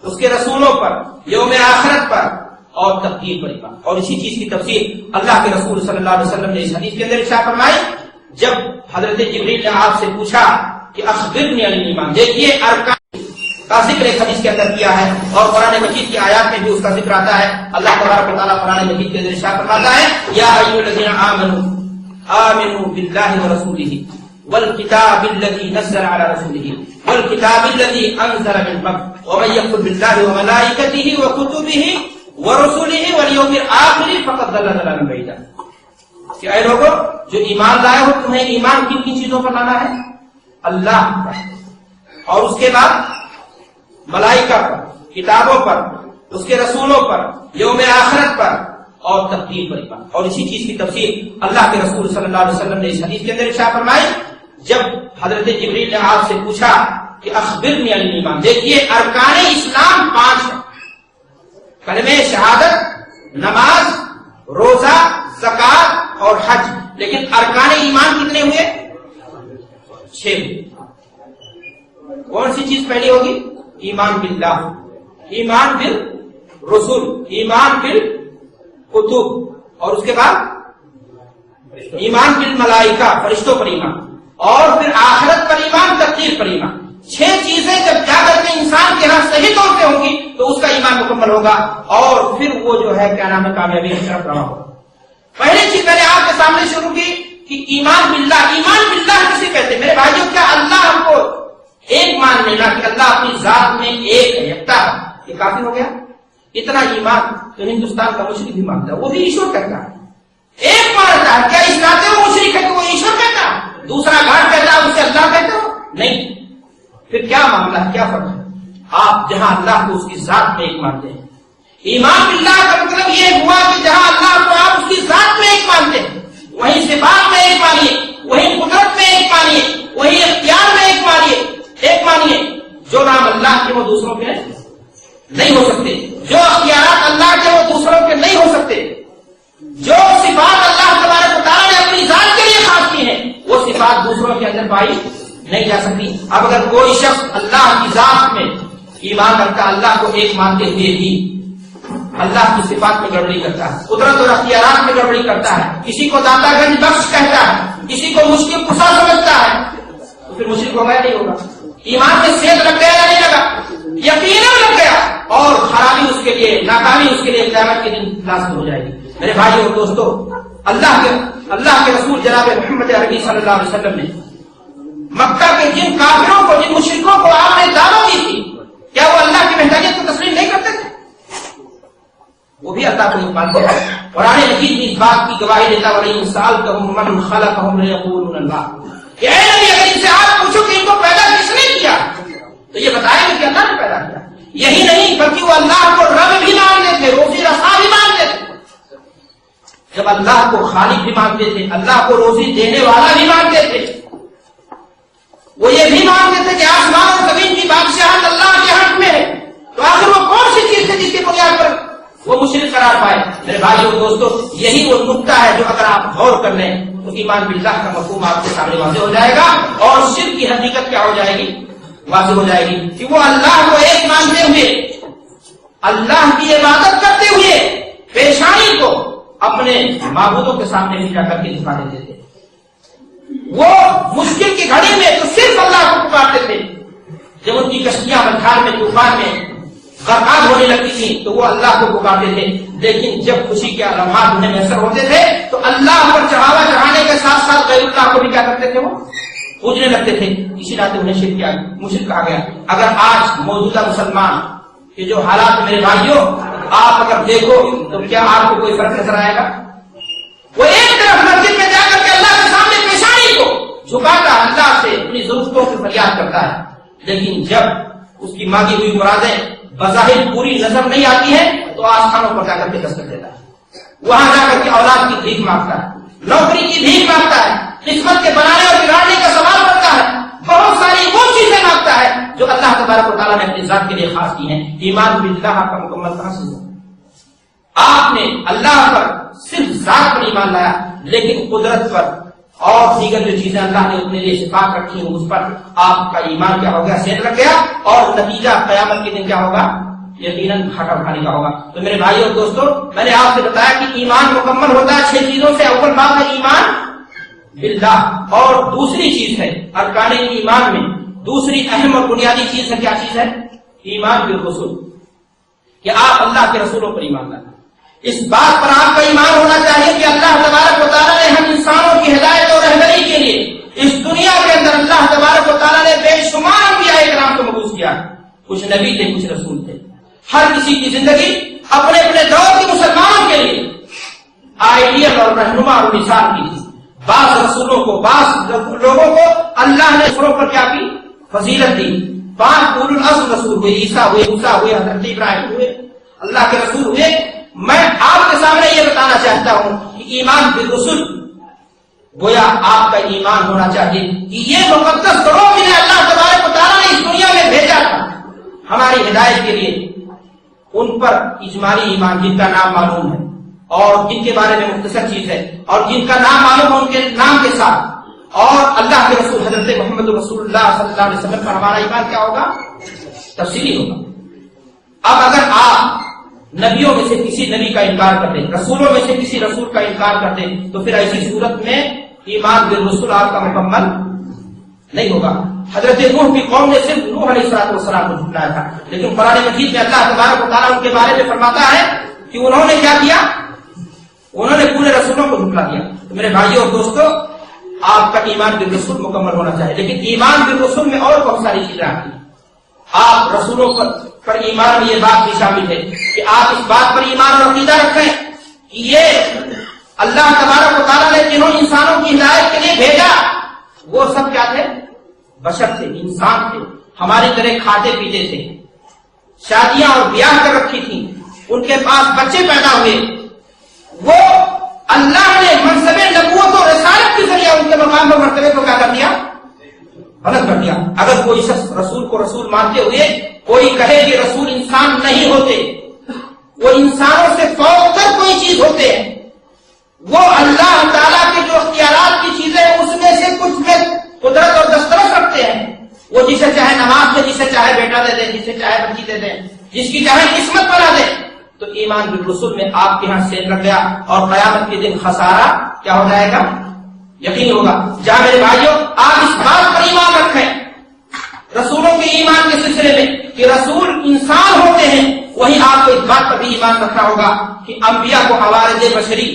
اس کے رسولوں پر, یوم آخرت پر, اور تقدیر پر ایمان. اور اسی چیز کی تفصیل اللہ کے رسول صلی اللہ علیہ وسلم نے اس حدیث کے اندر ارشاد فرمائی جب حضرت جبریل نے آپ سے پوچھا کہ اخبرنی عن الایمان. دیکھیے ارکان کا ذکر ایک حدیث کے اندر کیا ہے, اور قرآن مجید کی آیات میں بھی اس کا ذکر آتا ہے. اللہ تبارک و تعالیٰ قرآن مجید کے اندر ارشاد فرماتا ہے یا ایھا الذین آمنوا باللہ ورسولہ والکتاب الذی نزل علی رسولہ والکتاب الذی انزل من قبل ومن یکفر باللہ وملائکتہ وکتبہ ورسلہ والیوم الآخر فقد ضل ضلالا بعیدا. کہ اے لوگوں جو ایمان لائے ہو, تمہیں ایمان کن کن چیزوں پر لانا ہے؟ اللہ پر, اور اس کے بعد ملائکہ پر, کتابوں پر, اس کے رسولوں پر, یوم آخرت پر, اور تقدیر پر ایمان. اور اسی چیز کی تفصیل اللہ کے رسول صلی اللہ علیہ وسلم نے اس حدیث کے اندر ارشاد فرمائی جب حضرت جبریل نے آپ سے پوچھا کہ اخبرنی عن الایمان. دیکھیے ارکان اسلام 5 ہیں, کلمہ شہادت, نماز, روزہ, زکات اور حج. لیکن ارکان ایمان کتنے ہوئے؟ 6. کون سی چیز پہلی ہوگی؟ ایمان باللہ, ایمان بالرسول, ایمان بالکتب, اور اس کے بعد ایمان بالملائکہ, فرشتوں پر ایمان, اور پھر آخرت پر ایمان, تقدیر پر ایمان. 6 چیزیں جب جا کر کے انسان کے ہاں صحیح طور سے ہوں گی تو اس کا ایمان مکمل ہوگا, اور پھر وہ جو ہے کیا نام ہے کامیابی کی طرف رواں ہوگا. پہلی چیز میں نے آپ کے سامنے شروع کی کہ ایمان باللہ. ایمان باللہ کسے کہتے ہیں میرے بھائیوں؟ کیا اللہ ہم کو ایک مان لینا کہ اللہ اپنی ذات میں ایک ہے, یکتا ہے, یہ کافی ہو گیا؟ اتنا ایمان تو ہندوستان کا مشرک بھی مانتا ہے, وہ بھی ایشور کہتا ہے, ایک مانتا ہے. کیا اس ناطے وہ مشرک ہے کہ وہ ایشور کہتا ہے, دوسرا گاڑ کہتا ہے اسے اللہ کہتے ہو؟ نہیں. پھر کیا معاملہ ہے, کیا فرق ہے؟ آپ جہاں اللہ کو اس کی ذات میں ایک مانتے ہیں, ایمان باللہ کا مطلب یہ ہوا کہ جہاں اللہ کو آپ اس کی ذات میں ایک مانتے ہیں, وہیں صفات میں ایک مانیے, وہیں قدرت میں ایک مانیے, وہیں اختیار میں ایک مانیے. جو نام اللہ کے وہ دوسروں کے نہیں ہو سکتے, جو اختیارات اللہ کے وہ دوسروں کے نہیں ہو سکتے, جو صفات اللہ تبارک و تعالیٰ نے اپنی ذات کے لیے خاص کی ہیں وہ صفات دوسروں کے اندر پائی نہیں جا سکتی. اب اگر کوئی شخص اللہ کی ذات میں ایمان رکھتا, اللہ کو ایک مانتے ہوئے بھی اللہ کی صفات میں گڑبڑی کرتا ہے, قدرت اور اختیارات میں گڑبڑی کرتا ہے, کسی کو داتا گنج بخش کہتا ہے, کسی کو مشکل کشا سمجھتا ہے, تو پھر مشرک ہوگا یا نہیں ہوگا؟ ایمان میں صحت لگ گیا یا نہیں لگا؟ یقیناً لگ گیا, اور خرابی اس کے لیے, ناکامی اس کے لیے قیامت کے دن لازم ہو جائے گی. میرے بھائیو اور دوستو, اللہ کے رسول جناب محمد عربی صلی اللہ علیہ وسلم نے مکہ کے جن کافروں کو, جن مشرکوں کو آپ نے دعوت دی تھی, کیا وہ اللہ کی وحدانیت کو تسلیم نہیں کرتے تھے؟ وہ بھی اللہ کو نہیں مانتے. قرآن مجید بھی اس بات کی گواہی دیتا وَلَئِن سَأَلْتَهُم مَّن خَلَقَهُمْ لَيَقُولُنَّ اللَّهُ. کہ اے نبی اگر ان سے آپ پوچھو کہ ان کو پیدا کس نے کیا تو یہ بتائیں گے کہ اللہ نے پیدا کیا. یہی نہیں بلکہ وہ اللہ کو رب بھی مانتے تھے, روزی رسا بھی مانتے تھے. جب اللہ کو خالق بھی مانتے تھے, اللہ کو روزی دینے والا بھی مانتے تھے, وہ یہ بھی مانتے تھے کہ آسمان اور زمین کی بادشاہت اللہ کے حق میں ہے, تو آخر وہ کون سی چیز ہے جس کی بنیاد پر وہ مشرک قرار پائے؟ میرے بھائیو دوستو, یہی وہ نقطہ ہے جو اگر آپ غور کر لیں تو ایمان باللہ کا مفہوم آپ کے سامنے واضح ہو جائے گا, اور شرک کی حقیقت کیا ہو جائے گی؟ واضح ہو جائے گی کہ وہ اللہ کو ایک مانتے ہوئے, اللہ کی عبادت کرتے ہوئے پیشانی کو اپنے معبودوں کے سامنے بھی جا کر کے دکھا دیتے تھے. وہ مشکل کی گھڑی میں تو صرف اللہ کو پکارتے تھے. جب ان کی کشتیاں بخار میں طوفان میں غرقاب ہونے لگتی تھی تو وہ اللہ کو پکارتے تھے, لیکن جب خوشی کے علامات انہیں میسر ہوتے تھے تو اللہ پر چڑھاوا چڑھانے کے ساتھ ساتھ غیر اللہ کو بھی کیا کرتے تھے؟ وہ پوجنے لگتے تھے. اسی ناطے انہیں شرک کیا, مشرک کہا گیا. اگر آج موجودہ مسلمان کے جو حالات میرے بھائیوں آپ اگر دیکھو تو کیا آپ کو کوئی فرق نظر آئے گا؟ وہ ایک طرف مسجد میں جا کر کے اللہ کے سامنے پیشانی کو جھکا کر اللہ سے اپنی ضرورتوں کی فریاد کرتا ہے, لیکن جب اس کی مانگی ہوئی مرادیں بظاہر پوری نظر نہیں آتی ہے تو آسمانوں پر جا کر کے دستک دیتا ہے, وہاں جا کر کے اولاد کی بھیک مانگتا ہے, نوکری کی بھیک مانگتا ہے, قسمت کے بنانے اور بگاڑنے کا سوال کرتا ہے, بہت ساری وہ چیزیں مانگتا ہے جو اللہ تبارک و تعالیٰ نے اپنی ذات کے لیے خاص کی ہیں. ایمان باللہ کا مکمل کہاں سے؟ آپ نے اللہ پر صرف ذات پر ایمان لایا, لیکن قدرت پر اور دیگر جو چیزیں اللہ نے اپنے لیے صفات رکھی ہیں اس پر آپ کا ایمان کیا ہو گیا؟ سیٹ لگ گیا, اور نتیجہ قیامت کے دن کیا ہوگا؟ یقیناً گھاٹا اٹھانے کا ہوگا. تو میرے بھائی اور دوستوں, میں نے آپ سے بتایا کہ ایمان مکمل ہوتا ہے 6 چیزوں سے. اول بات ہے ایمان باللہ, اور دوسری چیز ہے ارکان ایمان میں دوسری اہم اور بنیادی چیز ہے, کیا چیز ہے؟ ایمان بالرسول, کہ آپ اللہ کے رسولوں پر ایمان لائیں. اس بات پر آپ کا ایمان ہونا چاہیے کہ اللہ تبارک و تعالیٰ نے ہم انسانوں کی ہدایت اور رہبری کے لیے اس دنیا کے اندر اللہ تبارک و تعالیٰ نے بے شمار انبیاء کرام کو مبعوث کیا. کچھ نبی تھے, کچھ رسول تھے. ہر کسی کی زندگی اپنے اپنے دور کے مسلمانوں کے لیے آئیڈیل اور رہنما اور مثال کی تھی. بعض رسولوں کو, بعض لوگوں کو اللہ نے رسولوں پر کیا کی؟ فضیلت دی. 5 اولو العزم رسول ہوئے, عیسیٰ ہوئے, موسیٰ ہوئے, حضرت ابراہیم ہوئے, اللہ کے رسول ہوئے. میں آپ کے سامنے یہ بتانا چاہتا ہوں کہ ایمان بالرسل گویا آپ کا ایمان ہونا چاہیے کہ یہ مقدس گروہ جنہیں اللہ تبارک و تعالیٰ نے اس دنیا میں بھیجا تھا ہماری ہدایت کے لیے, ان پر اجمالی ایمان, جن کا نام معلوم ہے اور جن کے بارے میں مختصر چیز ہے, اور جن کا نام معلوم ہے ان کے نام کے ساتھ, اور اللہ کے رسول حضرت محمد رسول اللہ صلی اللہ علیہ وسلم پر ہمارا ایمان کیا ہوگا؟ تفصیلی ہوگا. اب اگر آپ نبیوں میں سے کسی نبی کا انکار کر دیں, رسولوں میں سے کسی رسول کا انکار کر دیں, تو پھر ایسی صورت میں ایمان بالرسول آپ کا مکمل نہیں ہوگا. حضرت نوح کی قوم نے صرف نوح علیہ السلام کو جھٹلایا تھا, لیکن قرآن مجید میں اللہ تبارک و تعالیٰ ان کے بارے میں فرماتا ہے کہ انہوں نے کیا کیا؟ انہوں نے پورے رسولوں کو جھٹلا دیا. تو میرے بھائیوں اور دوستوں, آپ کا ایمان بالرسول مکمل ہونا چاہیے, لیکن ایمان بالرسول میں اور بہت ساری چیزیں آتی ہیں. آپ رسولوں پر ایمان میں یہ بات بھی شامل ہے کہ آپ اس بات پر ایمان اور عقیدہ رکھیں کہ یہ اللہ تبارک و تعالیٰ نے جنہوں انسانوں کی ہدایت کے لیے بھیجا وہ سب کیا تھے؟ بشر تھے, انسان تھے, ہماری طرح کھاتے پیتے تھے, شادیاں اور بیاہ کر رکھی تھیں, ان کے پاس بچے پیدا ہوئے. وہ اللہ نے منصب نبوت اور رسالت کے ذریعے ان کے مقام پر مرتبے کو کیا کر دیا؟ غلط کر دیا. اگر کوئی شخص رسول کو رسول مانتے ہوئے کوئی کہے کہ رسول انسان نہیں ہوتے, وہ انسانوں سے فوق کر کوئی چیز ہوتے ہیں, وہ اللہ تعالیٰ کے جو اختیارات کی چیزیں ہیں اس میں سے کچھ میں قدرت اور دسترس رکھتے ہیں, وہ جسے چاہے نماز میں, جسے چاہے بیٹا دے دیں, جسے چاہے بچی دے دیں, جس کی چاہے قسمت بنا دیں, تو ایمان بالرسول میں آپ کے یہاں سیل رکھ گیا, اور قیامت کے دن خسارہ کیا ہو جائے گا؟ یقین ہوگا. جہاں میرے بھائیوں آپ اس بات پر ایمان رکھیں رسولوں کے ایمان کے سلسلے میں کہ رسول انسان ہوتے ہیں, وہیں آپ کو اس بات پر بھی ایمان رکھنا ہوگا کہ انبیاء کو عوارض بشری,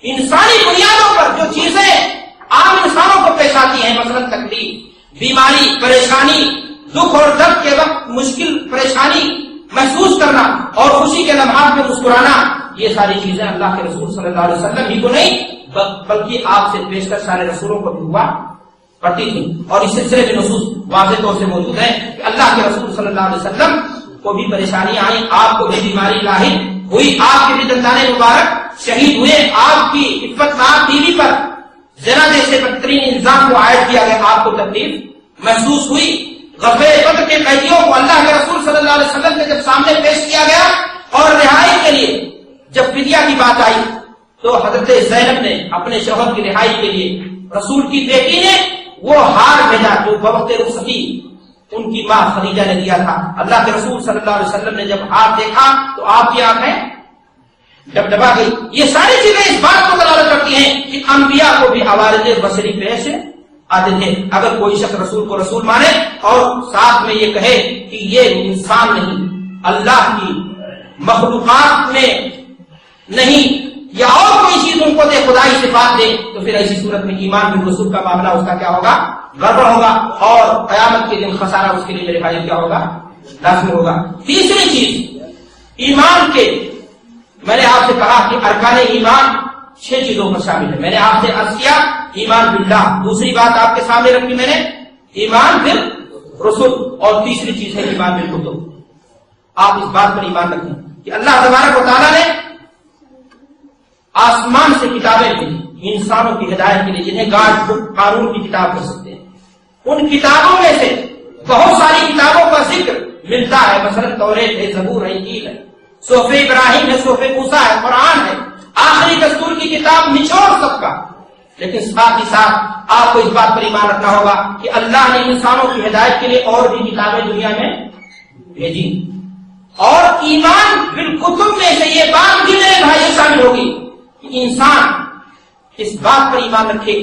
انسانی بنیادوں پر جو چیزیں عام انسانوں کو پیش آتی ہیں, مثلا تکلیف, بیماری, پریشانی, دکھ اور درد کے وقت مشکل پریشانی محسوس کرنا اور خوشی کے لمحات میں مسکرانا, یہ ساری چیزیں اللہ کے رسول صلی اللہ علیہ وسلم ہی کو نہیں بلکہ آپ سے پیش کر سارے رسولوں کو بھی ہوا پڑتی تھی، اور اس سلسلے میں نصوص واضح طور سے موجود ہیں کہ اللہ کے رسول صلی اللہ علیہ وسلم کو بھی پریشانی آئی، آپ کو بھی بیماری لاحق ہوئی، آپ کے بھی دندان مبارک شہید ہوئے، آپ کی عفت ناک بیوی پر زنا جیسے بدترین الزام کو عائد کیا گیا، آپ کو تکلیف محسوس ہوئی۔ غزوہ بدر کے قیدیوں کو اللہ کے رسول صلی اللہ علیہ وسلم کے جب سامنے پیش کیا گیا اور رہائی کے لیے جب فدیہ کی بات آئی تو حضرت زینب نے اپنے شوہر کی رہائی کے لیے رسول کی بیٹی نے وہ ہار بھیجا جو بوقت رخصتی ان کی ماں خدیجہ نے دیا تھا۔ اللہ کے رسول صلی اللہ علیہ وسلم نے جب ہار دیکھا تو آپ کی آنکھیں ڈبڈبا گئی۔ یہ ساری چیزیں اس بات کو دلالت کرتی ہیں کہ انبیاء کو بھی عوارض بصری پیش آتے تھے۔ اگر کوئی شخص رسول کو رسول مانے اور ساتھ میں یہ کہے کہ یہ انسان نہیں، اللہ کی مخلوقات میں نہیں، یا اور کوئی چیز ان کو دے، خدائی صفات دے، تو پھر ایسی صورت میں ایمان بالرسول کا معاملہ اس کا کیا ہوگا؟ گڑبڑ ہوگا، اور قیامت کے دن خسارہ اس کے لیے میرے بھائی کیا ہوگا؟ لازمی ہوگا۔ تیسری چیز ایمان کے، میں نے آپ سے کہا کہ ارکان ایمان 6 چیزوں پر شامل ہے۔ میں نے آپ سے عرض کیا ایمان باللہ، دوسری بات آپ کے سامنے رکھی میں نے ایمان بالرسل، اور تیسری چیز ہے ایمان بالکتب۔ آپ اس بات پر ایمان رکھیں کہ اللہ تبارک و تعالیٰ نے آسمان سے کتابیں دی انسانوں کی ہدایت کے لیے، جنہیں گاڈ بک قانون کی کتاب کر سکتے ہیں۔ ان کتابوں میں سے بہت ساری کتابوں کا ذکر ملتا ہے، مثلا توریت ہے، زبور ہے، انجیل ہے، صحف ابراہیم ہے، صحف موسیٰ ہے، قرآن ہے، آخری دستور کی کتاب نچوڑ سب کا۔ لیکن ساتھ ہی ساتھ آپ کو اس بات پر ایمان رکھنا ہوگا کہ اللہ نے انسانوں کی ہدایت کے لیے اور بھی کتابیں دنیا میں بھیجی، اور ایمان بالکتب میں سے یہ بات بھی میرے بھائی شامل ہوگی کہ انسان اس بات پر ایمان رکھے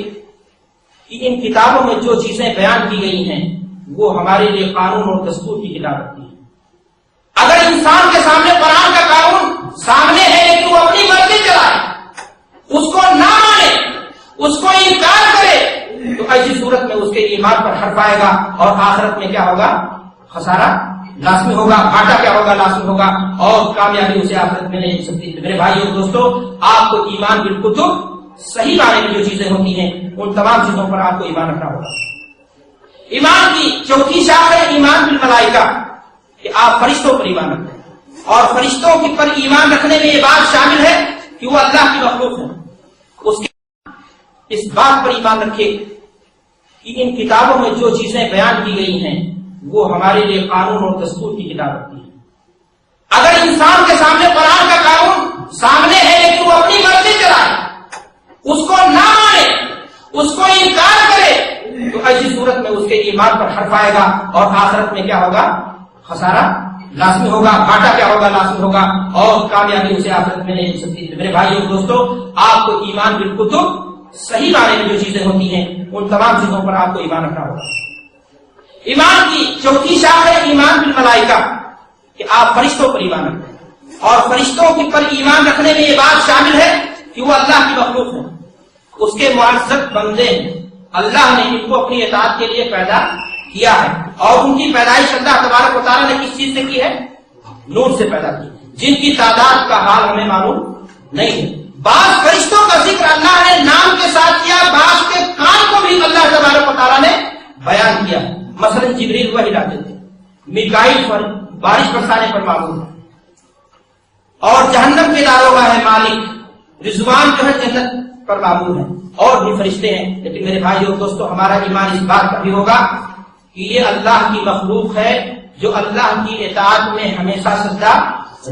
کہ ان کتابوں میں جو چیزیں بیان کی گئی ہیں وہ ہمارے لیے قانون اور دستور کی کتاب رکھتی ہیں۔ اگر انسان کے سامنے قرآن کا قانون سامنے ہے لیکن وہ اپنی مرضی چلائے، اس کو نہ مانے، اس کو انکار کرے، تو ایسی صورت میں اس کے ایمان پر حرف آئے گا، اور آخرت میں کیا ہوگا؟ خسارہ لازمی ہوگا، گھاٹا کیا ہوگا؟ لازمی ہوگا، اور کامیابی اسے آخرت میں نہیں مل سکتی۔ میرے بھائیو اور دوستو، آپ کو ایمان بالکتب صحیح معنی میں جو چیزیں ہوتی ہیں ان تمام چیزوں پر آپ کو ایمان رکھنا ہوگا۔ ایمان کی چوتھی شاخ ہے ایمان بالملائکہ، کہ آپ فرشتوں پر ایمان رکھتے ہیں، اور فرشتوں کی پر ایمان رکھنے میں یہ بات شامل ہے کہ وہ اللہ کی مخلوق ہے۔ اس کے اس بات پر ایمان رکھے کہ ان کتابوں میں جو چیزیں بیان کی گئی ہیں وہ ہمارے لیے قانون اور دستور کی کتاب رکھتی ہے۔ اگر انسان کے سامنے قرآن کا قانون سامنے ہے لیکن وہ اپنی مرضی چلائے، اس کو نہ مانے، اس کو انکار کرے، تو ایسی صورت میں اس کے ایمان پر حرف آئے گا، اور آخرت میں کیا ہوگا؟ خسارہ لازمی ہوگا، گھاٹا کیا ہوگا؟ لازمی ہوگا، اور کامیابی اسے آخرت میں نہیں مل سکتی۔ میرے بھائیو اور دوستو، آپ کو ایمان بالکتب صحیح معنی میں جو چیزیں ہوتی ہیں ان تمام چیزوں پر آپ کو ایمان رکھنا ہوگا۔ ایمان کی چوتھی شاخ ہے ایمان بالملائکہ، کہ آپ فرشتوں پر ایمان رکھتے ہیں، اور فرشتوں کی پر ایمان رکھنے میں یہ بات شامل ہے کہ وہ اللہ کی مخلوق ہے، اس کے معزز بندے ہیں، اللہ نے ان کو اپنی اطاعت کے لیے پیدا کیا ہے، اور ان کی پیدائش اللہ تبارک و تعالیٰ نے کس چیز سے کی ہے؟ نور سے پیدا کی، جن کی تعداد کا حال ہمیں معلوم نہیں ہے۔ بعض فرشتوں کا ذکر اللہ نے نام کے ساتھ کیا، بعض کے کام کو بھی اللہ تبارک و تعالیٰ نے بیان کیا۔ مثلا جبریل وحی لاتے تھے، میکائیل پر بارش برسانے پر معمول ہے، اور جہنم کے داروغہ ہے مالک، رضوان جو ہے جنت پر معمول ہے، اور بھی فرشتے ہیں۔ لیکن میرے بھائی اور دوستو، ہمارا ایمان اس بات پر بھی ہوگا کہ یہ اللہ کی مخلوق ہے جو اللہ کی اطاعت میں ہمیشہ سجدہ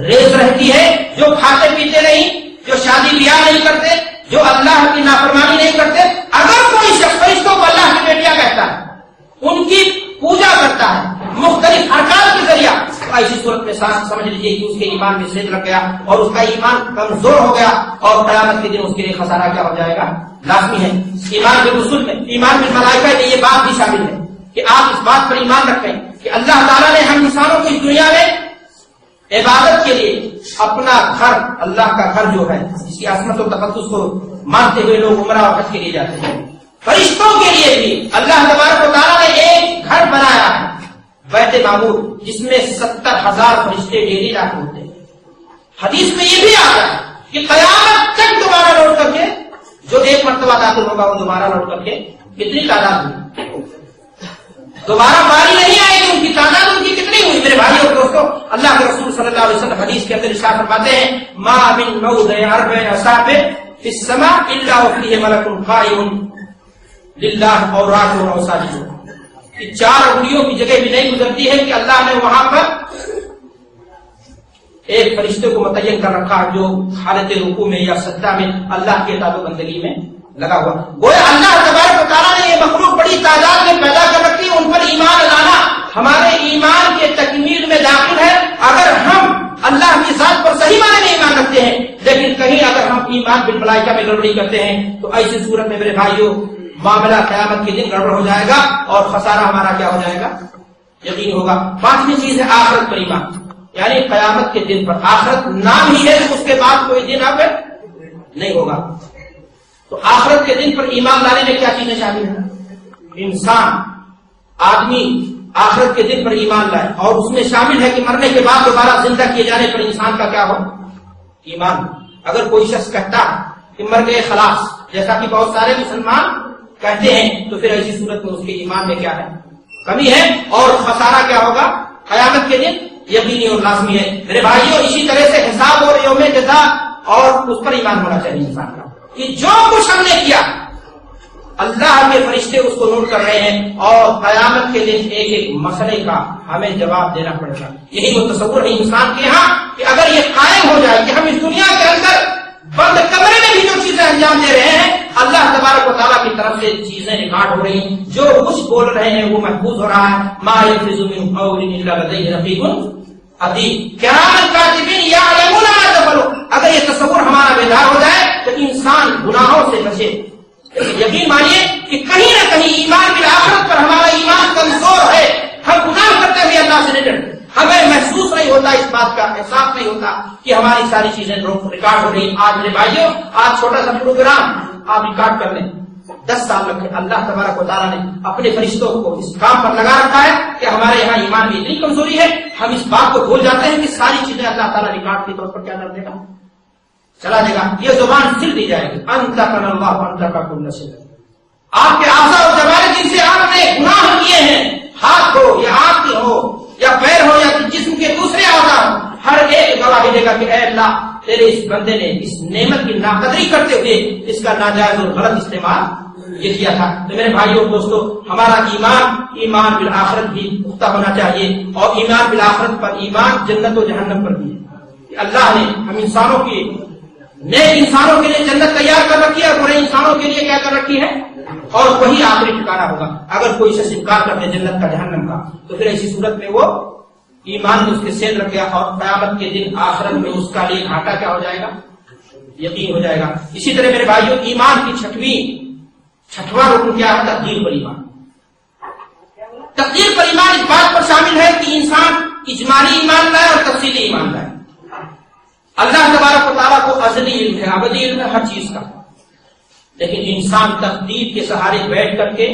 ریز رہتی ہے، جو کھاتے پیتے نہیں، جو شادی بیاہ نہیں کرتے، جو اللہ کی نافرمانی نہیں کرتے۔ اگر کوئی شخص فرشتوں کو اللہ کی بیٹیاں کہتا ہے، ان کی پوجا کرتا ہے مختلف ارکان کے ذریعہ، تو ایسی صورت میں سمجھ لیجیے کہ اس کے ایمان میں سید لگ گیا، اور اس کا ایمان کمزور ہو گیا، اور قیامت کے دن اس کے لیے خسارہ کیا ہو جائے گا؟ لازمی ہے۔ ایمان بالرسل میں، ایمان بالملائکہ میں یہ بات بھی شامل ہے کہ آپ اس بات پر ایمان رکھیں کہ اللہ تعالیٰ نے ہم انسانوں کو اس دنیا میں عبادت کے لیے اپنا گھر، اللہ کا گھر جو ہے جس کی عظمت و تقدس کو مانتے ہوئے لوگ عمرہ اور حج کے لیے جاتے ہیں، فرشتوں کے لیے بھی اللہ تبارک و تعالیٰ نے ایک گھر بنایا ہے، بیت معمور، جس میں 70,000 فرشتے ڈیلی داخل ہوتے ہیں۔ حدیث میں یہ بھی آتا ہے کہ قیامت تک دوبارہ لوٹ کر کے جو ایک مرتبہ داخل ہوگا وہ دوبارہ لوٹ کر کے کتنی تعداد ہوئی؟ دوبارہ باری نہیں آئے گی، ان کی تعداد ان کی کتنی ہوئی؟ میرے بھائی اور دوستوں، اللہ کے رسول صلی اللہ علیہ وسلم حدیث کے اندر ارشاد فرماتے ہیں ما من موضع اربع اصابع فی السماء الا وفیہ ملک قائم للہ اور راکع اور ساجد. کہ 4 انگلیوں کی جگہ بھی نہیں گزرتی ہے کہ اللہ نے وہاں پر ایک فرشتے کو متعین کر رکھا جو حالت رکوع میں یا سجدہ میں اللہ کے اطاعت و بندگی میں لگا ہوا. گویا اللہ تبارک و تعالیٰ نے یہ مخلوق بڑی تعداد میں پیدا کر رکھی، ان پر ایمان لانا ہمارے ایمان کے تکمیل میں داخل ہے. اگر ہم اللہ کی ذات پر صحیح معنی میں ایمان رکھتے ہیں، لیکن کہیں اگر ہم ایمان بالملائکہ میں گڑبڑی کرتے ہیں تو ایسی صورت میں میرے بھائیوں معاملہ قیامت کے دن گڑبڑ ہو جائے گا اور خسارہ ہمارا کیا ہو جائے گا؟ یقین ہوگا. 5ویں چیز ہے آخرت پر ایمان، یعنی قیامت کے دن پر. آخرت نام ہی ہے، اس کے بعد کوئی دن اب نہیں ہوگا. تو آخرت کے دن پر ایمان لانے میں کیا چیزیں شامل ہیں؟ انسان آدمی آخرت کے دن پر ایمان لائے، اور اس میں شامل ہے کہ مرنے کے بعد دوبارہ زندہ کیے جانے پر انسان کا کیا ہو؟ ایمان. اگر کوئی شخص کہتا کہ مر گئے خلاص، جیسا کہ بہت سارے مسلمان کہتے ہیں، تو پھر ایسی صورت میں اس کے ایمان میں کیا ہے؟ کمی ہے، اور خسارہ کیا ہوگا قیامت کے دن؟ یقینی اور لازمی ہے. میرے بھائیوں اسی طرح سے حساب اور یوم جزا اور اس پر ایمان ہونا چاہیے انسان کا، کہ جو کچھ ہم نے کیا اللہ کے فرشتے اس کو نوٹ کر رہے ہیں، اور قیامت کے دن ایک ایک مسئلے کا ہمیں جواب دینا پڑے گا. یہی وہ تصور ہے انسان کے یہاں کہ اگر یہ قائم ہو جائے کہ ہم اس دنیا کے اندر بند کمرے میں بھی جو چیزیں انجام دے رہے ہیں اللہ تبارک و تعالیٰ کی طرف سے چیزیں ریکارڈ ہو رہی ہیں، جو کچھ بول رہے ہیں وہ محفوظ ہو رہا ہے. ما یلفظ من قول الا لدیہ رقیب عتید کرام کاتبین یعلمون ما تفعلون. اگر یہ تصور ہمارا بیدار ہو جائے تو انسان گناہوں سے بچے. یقین مانیے کہ کہیں نہ کہیں ایمان بالآخرت پر ہمارا ایمان کمزور ہے. ہم گناہ کرتے ہوئے اللہ سے نہیں ڈرتے، ہمیں محسوس نہیں ہوتا، اس بات کا احساس نہیں ہوتا کہ ہماری ساری چیزیں ریکارڈ ہو رہی. آج میرے بھائیوں آج چھوٹا سا پروگرام آپ ریکارڈ کر لیں، 10 سال لگے. اللہ تبارک و تعالیٰ نے اپنے فرشتوں کو اس کام پر لگا رکھا ہے کہ ہمارے یہاں ایمان میں اتنی کمزوری ہے، ہم اس بات کو بھول جاتے ہیں کہ ساری چیزیں اللہ تعالیٰ ریکارڈ کے طور پر کیا کر دے گا، چلا دے گا. یہ زبان سل دی جائے گی. انت کن اللہ انت کا کل شیء. آپ کے اعضاء و جوارح جن سے آپ نے گناہ کیے ہیں، ہاتھ ہو یا آنکھ ہو یا پیر ہو یا جسم کے دوسرے اعضاء ہو، ہر ایک گواہی دے گا کہ اے اللہ تیرے اس بندے نے اس نعمت کی ناقدری کرتے ہوئے اس کا ناجائز اور غلط استعمال یہ کیا تھا. تو میرے بھائیوں دوستو ہمارا ایمان بالآخرت بھی پختہ ہونا چاہیے، اور ایمان بالآخرت پر ایمان جنت و جہنم پر بھی ہے. اللہ نے ہم انسانوں کی نیک انسانوں کے لیے جنت تیار کر رکھی ہے اور برے انسانوں کے لیے کیا کر رکھی ہے، اور وہی آخری ٹھکانہ ہوگا. اگر کوئی شخص انکار کرتے جنت کا جہنم کا تو پھر ایسی صورت میں وہ ایمان میں اس کے سیل رکھ گیا، اور قیامت کے دن آخرت میں اس کا لیے گھاٹا کیا ہو جائے گا؟ یقین ہو جائے گا. اسی طرح میرے بھائیوں ایمان کی چھٹواں رکن کیا ہے؟ تقدیر پر ایمان. تقدیر پر ایمان اس بات پر شامل ہے کہ انسان اجمالی ایمان لائے اور تفصیلی ایمان لائے. اللہ تبارک و تعالیٰ کو ازلی علم ہے، ابدی علم ہے ہر چیز کا، لیکن انسان تقدیر کے سہارے بیٹھ کر کے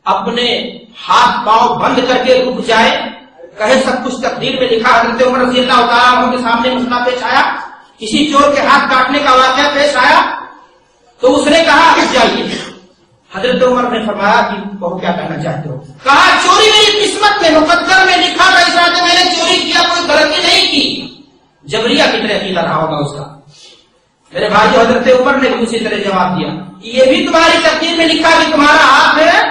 اپنے ہاتھ پاؤں بند کر کے رک جائے، کہے سب کچھ تقدیر میں لکھا. حضرت عمر رضی اللہ تعالیٰ عنہ کے سامنے مسئلہ پیش آیا، کسی چور کے ہاتھ کاٹنے کا واقعہ پیش آیا تو اس نے کہا اٹھ جائیے. حضرت عمر نے فرمایا کہ بہو کیا کہنا چاہتے ہو؟ کہا چوری میری قسمت میں مقدر میں لکھا تھا، اس وجہ میں نے چوری کیا، کوئی غلطی نہیں کی. جبریہ کی طرح عقیدہ رہا ہوگا اس کا. میرے بھائی حضرت عمر نے بھی اسی طرح جواب دیا یہ بھی تمہاری تقدیر میں لکھا کہ تمہارا ہاتھ ہے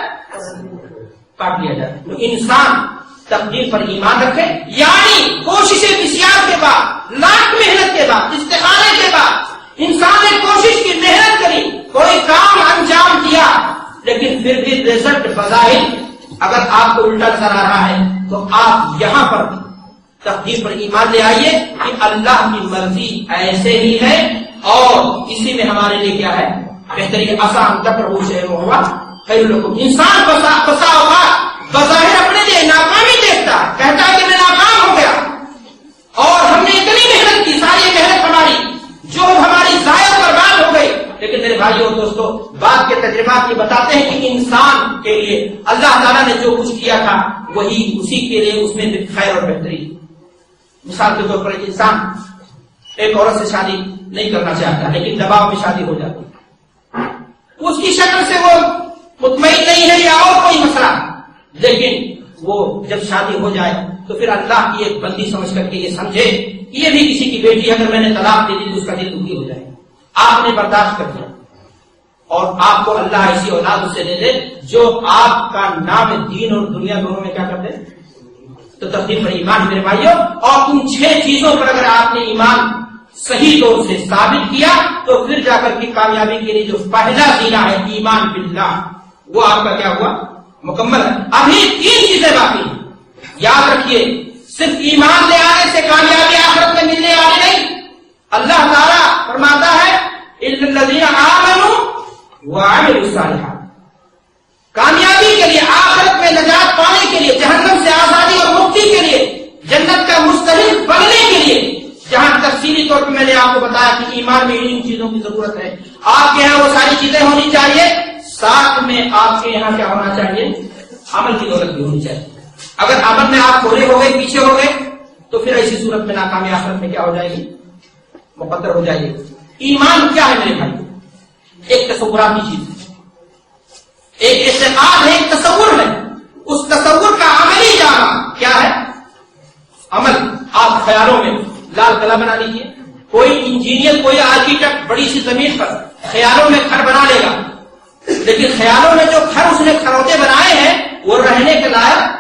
کاٹ لیا جائے. تو انسان تقدیر پر ایمان رکھے، یعنی کوششیں بسیار کے بعد، لاکھ محنت کے بعد، استخارے کے بعد انسان نے کوشش کی، محنت کری، کوئی کام انجام دیا، لیکن پھر بھی رزلٹ بظاہر اگر آپ کو الٹا نظر آ رہا ہے تو آپ یہاں پر تقدیر پر ایمان لے آئیے کہ اللہ کی مرضی ایسے ہی ہے اور اسی میں ہمارے لیے کیا ہے بہترین. آسان تک رہو شہر ہوا خیر لکم. انسان بسا اوقات بظاہر اپنے لیے ناکامی دیکھتا ہے، کہتا ہے کہ میں ناکام ہو گیا اور ہم نے اتنی محنت کی، ساری محنت ہماری جو ہماری ضائع برباد ہو گئی. لیکن میرے بھائیوں اور دوستوں بات کے تجربات یہ بتاتے ہیں کہ انسان کے لیے اللہ تعالیٰ نے جو کچھ کیا تھا وہی اسی کے لیے اس میں خیر اور بہتری. مثال کے طور پر انسان ایک عورت سے شادی نہیں کرنا چاہتا لیکن دباؤ میں شادی ہو جاتی، اس کی شکل سے وہ مطمئن نہیں ہے یا اور کوئی مسئلہ، لیکن وہ جب شادی ہو جائے تو پھر اللہ کی ایک بندی سمجھ کر کے یہ سمجھے کہ یہ بھی کسی کی بیٹی، اگر میں نے طلاق دے دی تو اس کا دل دکھی ہو جائے. آپ نے برداشت کر دیا اور آپ کو اللہ ایسی اولاد اس سے دے دے جو آپ کا نام دین اور دنیا دونوں میں کیا کر دے، تو تقدیر پر ایمان میرے بھائیوں. اور ان 6 چیزوں پر اگر آپ نے ایمان صحیح طور سے ثابت کیا تو پھر جا کر کی کامیابی کے لیے جو پہلا زینہ ہے ایمان باللہ، وہ آپ کا کیا ہوا، مکمل ہے. ابھی 3 چیزیں باقی ہیں. یاد رکھیے، صرف ایمان لے آنے سے کامیابی آخرت میں ملنے والی نہیں. اللہ تعالیٰ فرماتا ہے اِنَّ الَّذِينَ آمَنُوا وَعَمِلُوا الصَّالِحَاتِ، کامیابی کے لیے، آخرت میں نجات پانے کے لیے، جہنم سے آزادی اور مکتی کے لیے، جنت کا مستحق بننے کے لیے، جہاں تفصیلی طور پہ میں نے آپ کو بتایا کہ ایمان میں ان چیزوں کی ضرورت ہے. آپ کے یہاں وہ ساری چیزیں ہونی چاہیے، ساتھ میں آپ کے یہاں کیا ہونا چاہیے، عمل کی دولت بھی ہونی چاہیے. اگر عمل میں آپ تھوڑے ہو گئے، پیچھے ہو گئے، تو پھر ایسی صورت میں ناکامی آخرت میں کیا ہو جائے گی، مقدر ہو جائے گی. ایمان کیا ہے میرے بھائی؟ ایک تصوراتی چیز ہے، ایک اعتقاد ہے، ایک تصور ہے. اس تصور کا عملی جامع کیا ہے، عمل. آپ خیالوں میں لال قلعہ بنا لیجیے. کوئی انجینئر، کوئی آرکیٹیکٹ بڑی سی زمین پر خیالوں میں گھر بنا لے گا، لیکن خیالوں میں جو گھر اس نے کھروٹے بنائے ہیں وہ رہنے کے لائق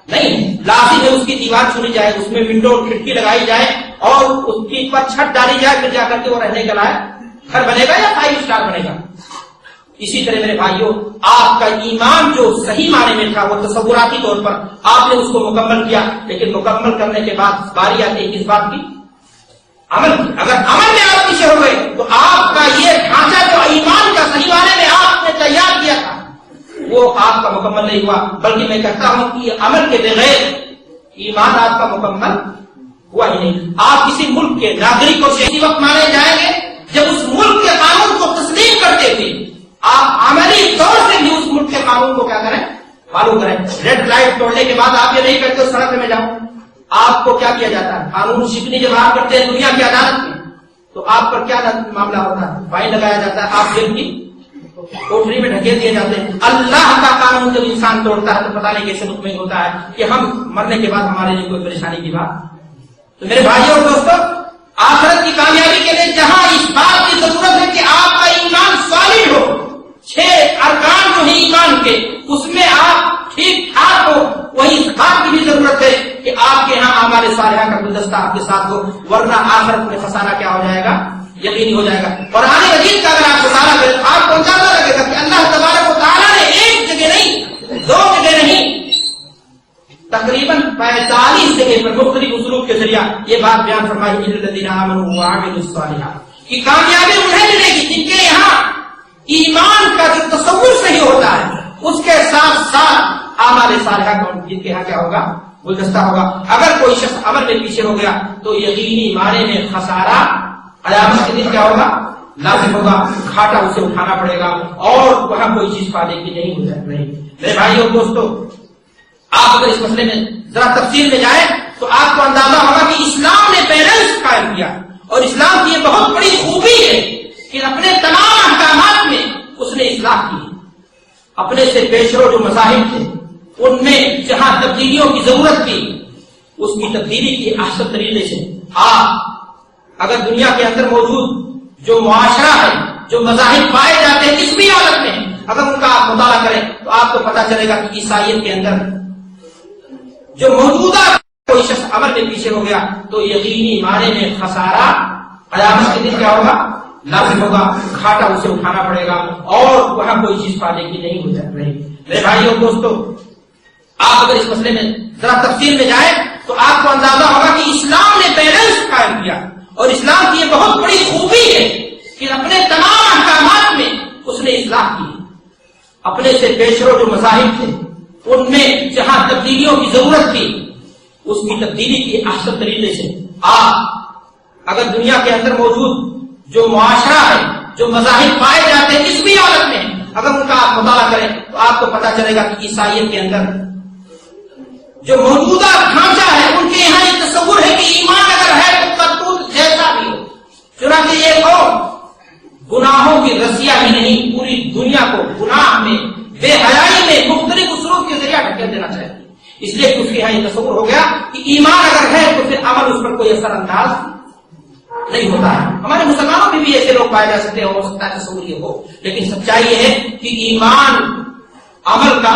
نہیں. لازم ہے اس کی دیوار چنی جائے، اس میں ونڈو اور کھڑکی لگائی جائے اور اس کی پر چھت ڈالی جائے، پھر جا کر کے وہ رہنے کے لائق گھر بنے گا یا 5 اسٹار بنے گا. اسی طرح میرے بھائیوں، آپ کا ایمان جو صحیح معنی میں تھا وہ تصوراتی طور پر آپ نے اس کو مکمل کیا، لیکن مکمل کرنے کے بعد باری آتی ہے کس بات کی، عمل کی. اگر عمل میں آپ پیچھے ہو گئے تو آپ کا یہ ڈھانچہ جو ایمان کا صحیح معنی میں آپ نے تیار کیا تھا وہ آپ کا مکمل نہیں ہوا. بلکہ میں کہتا ہوں کہ عمل کے بغیر ایمان آپ کا مکمل ہوا ہی نہیں. آپ کسی ملک کے ناگرک کو اسی وقت مانے جائیں گے جب اس ملک کے قانون کو تسلیم کرتے تھے. آپ عملی طور سے بھی اس ملک کے قانون کو کیا کریں، فالو کریں. ریڈ لائٹ توڑنے کے بعد آپ یہ نہیں کرتے سڑک میں جاؤ. آپ کو کیا کیا جاتا ہے، قانون شکنی جب آپ کرتے ہیں دنیا کی عدالت میں تو آپ پر کیا معاملہ ہوتا ہے، فائن لگایا جاتا ہے، آپ جیل کی کوٹری میں ڈھکیل دیے جاتے ہیں. اللہ کا قانون جب انسان توڑتا ہے تو پتہ نہیں کیسے مطمئن ہوتا ہے کہ ہم مرنے کے بعد ہمارے لیے کوئی پریشانی کی بات. تو میرے بھائیوں اور دوستوں، آخرت کی کامیابی کے لیے جہاں اس بات کی ضرورت ہے کہ آپ کا ایمان صالح ہو، 6 ارکان جو ہیں ایمان کے اس میں آپ ٹھیک ٹھاک ہو، وہی اس بات کی بھی ضرورت ہے کہ آپ کے یہاں اعمال صالحہ کا گلدستہ آپ کے ساتھ ہو، ورنہ آخرت میں خسارہ کیا ہو جائے گا، یقینی ہو جائے گا. اور آنے مزید کا اگر آپ مطالعہ کریں تو آپ کو اندازہ لگے گا کہ اللہ تبارک و تعالیٰ نے ایک جگہ نہیں، 2 جگہ نہیں، تقریباً 45 جگہ پر مختلف اسلوب کے ذریعہ یہ بات بیان فرمائی کہ الذین آمنوا وعملوا الصالحات کی کامیابی انہیں ملے گی جن کے یہاں ایمان کا جو تصور صحیح ہوتا ہے، اس کے ساتھ ساتھ اعمال صالحہ کا جن کے یہاں کیا ہوگا، گلدستہ ہوگا. اگر کوئی شخص عمل میں پیچھے ہو گیا تو یقینی معنی میں خسارہ قیامت کے دن کیا ہوگا، لازم ہوگا، گھاٹا اسے اٹھانا پڑے گا اور وہاں کوئی چیز پانے کی نہیں ہو جائے. میرے بھائیوں اور دوستوں، آپ اگر اس مسئلے میں ذرا تفصیل میں جائیں تو آپ کو اندازہ ہوگا کہ اسلام نے بیلنس قائم کیا، اور اسلام کی یہ بہت بڑی خوبی ہے کہ اپنے تمام احکامات میں اس نے اصلاح کی. اپنے سے پیشرو جو مذاہب تھے ان میں جہاں تبدیلیوں کی ضرورت تھی اس کی تبدیلی کی احسن طریقے سے. آپ اگر دنیا کے اندر موجود جو معاشرہ ہے، جو مذاہب پائے جاتے ہیں کس بھی حالت میں، اگر ان کا آپ مطالعہ کریں تو آپ کو پتا چلے گا کہ عیسائیت کے اندر جو موجودہ کوئی شخص عمل میں پیچھے ہو گیا تو یقینی معنی میں خسارہ قیامت کے دن کیا ہوگا، لازم ہوگا، گھاٹا اسے اٹھانا پڑے گا اور وہاں کوئی چیز پانے کی نہیں ہو جائے. میرے بھائیوں اور دوستوں، آپ اگر اس مسئلے میں ذرا تفصیل میں جائیں تو آپ کو اندازہ ہوگا کہ اسلام نے بیلنس قائم کیا، اور اسلام کی یہ بہت بڑی خوبی ہے کہ اپنے تمام احکامات میں اس نے اصلاح کی. اپنے سے پیشرو جو مذاہب تھے ان میں جہاں تبدیلیوں کی ضرورت تھی اس کی تبدیلی کی احسن طریقے سے. آپ اگر دنیا کے اندر موجود جو معاشرہ ہے، جو مذاہب پائے جاتے ہیں کس بھی حالت میں، اگر ان کا آپ مطالعہ کریں تو آپ کو پتا چلے گا کہ عیسائیت کے اندر جو موجودہ ڈھانچہ ہے ان کے یہاں یہ تصور ہے کہ ایمان اگر ہے تو کرتوت جیسا بھی ہو. چنانچہ یہ قوم گناہوں کی رسیا ہی نہیں، پوری دنیا کو گناہ میں اس لیے کہ اس کے یہاں یہ تصور ہو گیا کہ ایمان اگر ہے تو پھر عمل اس پر کوئی اثر انداز نہیں ہوتا ہے. ہمارے مسلمانوں میں بھی ایسے لوگ پائے جا سکتے ہو سکتا ہے تصور یہ ہو، لیکن سچائی یہ ہے کہ ایمان عمل کا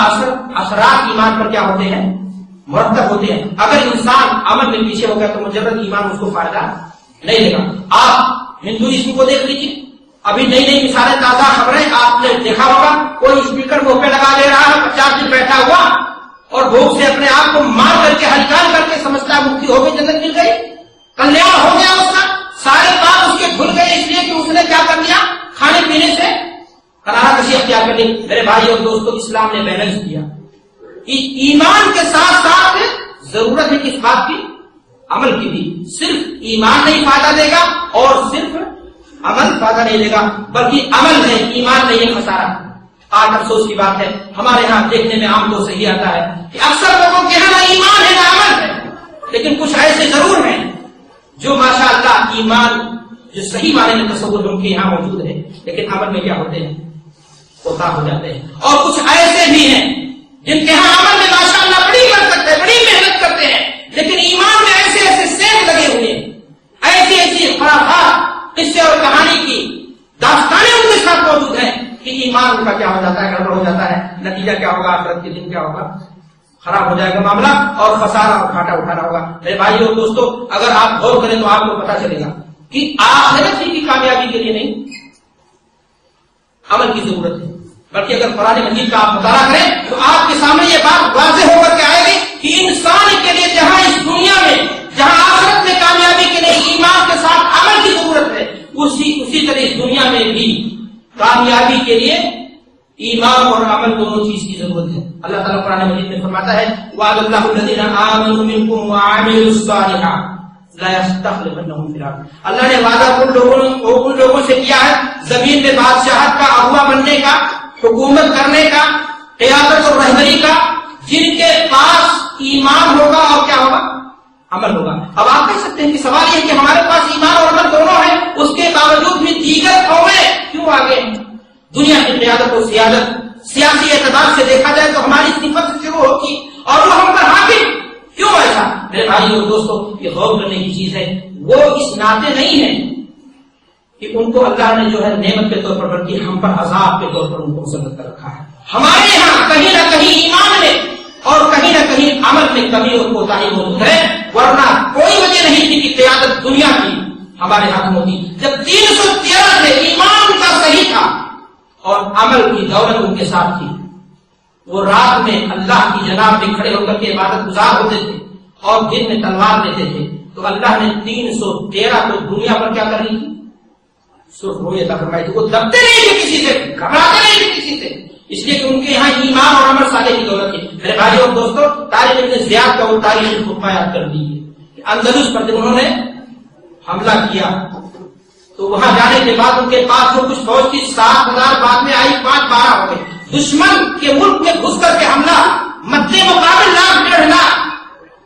اثرات ایمان پر کیا ہوتے ہیں؟ مرتب ہوتے ہیں. اگر انسان عمل میں پیچھے ہو گیا تو مجرد ایمان اس کو فائدہ نہیں دے گا. آپ ہندوازم کو دیکھ لیجیے، ابھی نئی نئی مثالیں تازہ خبریں آپ نے دیکھا ہوگا، کوئی اسپیکر منہ پہ لگا لے رہا ہے، 50 دن بیٹھا ہوا اور بھوک سے اپنے آپ کو مار کر کے ہلکان کر کے سمجھتا ہے مکتی ہو گئی، جنت مل گئی، کلیان ہو گیا اس کا. سارے کام اس کے کھل گئے اس لیے کہ اس نے کیا کر لیا؟ کھانے پینے سے قرارہ کشی اختیار کر لی. میرے بھائی اور دوستوں، اسلام نے بیلنس دیا. ایمان کے ساتھ ساتھ ضرورت ہے کس بات کی؟ عمل کی بھی. صرف ایمان نہیں فائدہ دے گا اور صرف عمل فائدہ نہیں دے گا، بلکہ عمل ہے، ایمان نہیں ہے خسارہ. آج افسوس کی بات ہے ہمارے یہاں دیکھنے میں عام طور سے یہ آتا ہے کہ اکثر لوگوں کے یہاں نہ ایمان ہے نہ عمل ہے، لیکن کچھ ایسے ضرور ہیں جو ماشاء اللہ ایمان جو صحیح معنی میں تصور ان کے یہاں موجود ہے، لیکن عمل میں کیا ہوتے ہیں؟ کوتا ہو جاتے ہیں. اور کچھ ایسے بھی ہیں جن کے یہاں عمل میں ماشاء اللہ بڑی برکت ہے، بڑی محنت کرتے ہیں، لیکن ایمان میں ایسے ایسے سیب لگے ہوئے ہیں، ایسی ایسی خرافات، قصے اور کہانی کی داستانیں ان کے ساتھ موجود ہیں کہ ایمان ان کا کیا ہو جاتا ہے؟ گڑبڑ ہو جاتا ہے. نتیجہ کیا ہوگا؟ آخرت کے دن کیا ہوگا؟ خراب ہو جائے گا معاملہ اور خسارہ اور گھاٹا اٹھانا ہوگا. میرے بھائیو اور دوستو، اگر آپ غور کریں تو آپ کو پتا چلے گا کہ آخرت کی کامیابی کے لیے نہیں عمل کی ضرورت ہے، بلکہ اگر قرآن مجید کا آپ مطالعہ کریں تو آپ کے سامنے یہ بات واضح ہو کر کے آئے گی کہ انسان کے لیے جہاں اس دنیا میں، جہاں آخرت میں کامیابی کے لیے ایمان کے ساتھ عمل کی ضرورت ہے، اسی طرح اس دنیا میں بھی کامیابی کے لیے ایمان اور عمل دونوں چیز کی ضرورت ہے. اللہ تعالیٰ قرآن مجید میں فرماتا ہے وَعَدَ اللَّهُ الَّذِينَ آمَنُوا مِنكُمْ وَعَمِلُوا الصَّالِحَاتِ لَا يَسْتَخْلِفَنَّهُمْ فِي الْأَرْضِ. اللہ نے وعدہ ان لوگوں سے کیا ہے زمین میں بادشاہت کا، اغوا بننے کا، حکومت کرنے کا، قیادت اور رہبری کا، جن کے پاس ایمان ہوگا اور کیا ہوگا؟ عمل ہوگا. اب آپ کہہ سکتے ہیں کہ سوال یہ ہے کہ ہمارے پاس ایمان اور عمل دونوں ہے، اس کے باوجود بھی دیگر قومیں کیوں آگے ہیں؟ دنیا کی قیادت اور سیادت سیاسی اعتبار سے دیکھا جائے تو ہماری صفت سے شروع ہوتی اور وہ ہم پر حاکم کیوں ایسا؟ میرے بھائی اور دوستوں، یہ غور کرنے کی چیز ہے. وہ اس ناطے نہیں ہے کہ ان کو اللہ نے جو ہے نعمت کے طور پر، بلکہ ہم پر عذاب کے طور پر ان کو مسلط کر رکھا ہے. ہمارے یہاں کہیں نہ کہیں ایمان میں اور کہیں نہ کہیں عمل میں کمی اور کوتاہی موجود ہے، ورنہ کوئی وجہ نہیں تھی کہ قیادت دنیا کی ہمارے ہاتھ میں ہوتی. جب 313 سے ایمان کا صحیح تھا اور عمل کی دولت ان کے ساتھ تھی، وہ رات میں اللہ کی جناب میں کھڑے ہو کر کے عبادت گزار ہوتے تھے اور دن میں تلوار لیتے تھے. تو اللہ نے 313 کو دنیا پر کیا کر لی؟ سرخ روئے تھا فرمائی تھی. وہ دبتے نہیں تھے کسی سے، گھبراتے نہیں تھے کسی سے، اس لیے کہ ان کے یہاں ایمان اور عمل صالح کی دولت تھی. میرے بھائی اور دوستوں، تاریخ ابن زیاد کا وہ تاریخ خطبہ یاد کر دیجیے. اندلس پر جب انہوں نے حملہ کیا تو وہاں جانے کے بعد ان کے پاس جو کچھ فوج کی 7,000 بعد میں آئی 5-12 ہو گئے. دشمن کے ملک میں گھس کر کے حملہ، مد مقابل 1,00,000-1,50,000.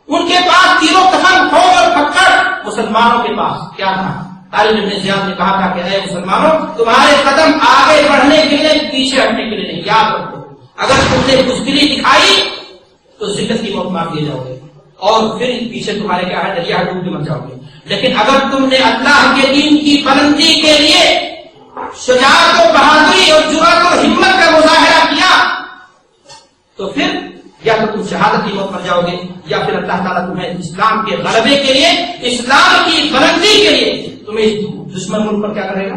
ان کے پاس تیروں کفن، فوج اور پتھر. مسلمانوں کے پاس کیا تھا؟ طالب ابن زیاد نے کہا تھا کہ اے مسلمانوں، تمہارے قدم آگے بڑھنے کے لیے، پیچھے ہٹنے کے لیے نہیں. یاد رکھو، اگر تم نے بزدلی دکھائی تو ذلت کی موت مار دیے جاؤ گے اور پھر پیچھے تمہارے کیا ہے؟ دریا ڈوب کے مر جاؤ گے. لیکن اگر تم نے اللہ کے دین کی بلندی کے لیے شجاعت و بہادری اور جرأت اور ہمت کا مظاہرہ کیا تو پھر یا تو تم شہادت کی موت مر جاؤ گے، یا پھر اللہ تعالیٰ تمہیں اسلام کے غلبے کے لیے، اسلام کی بلندی کے لیے تمہیں دشمن ملک پر کیا کرے گا؟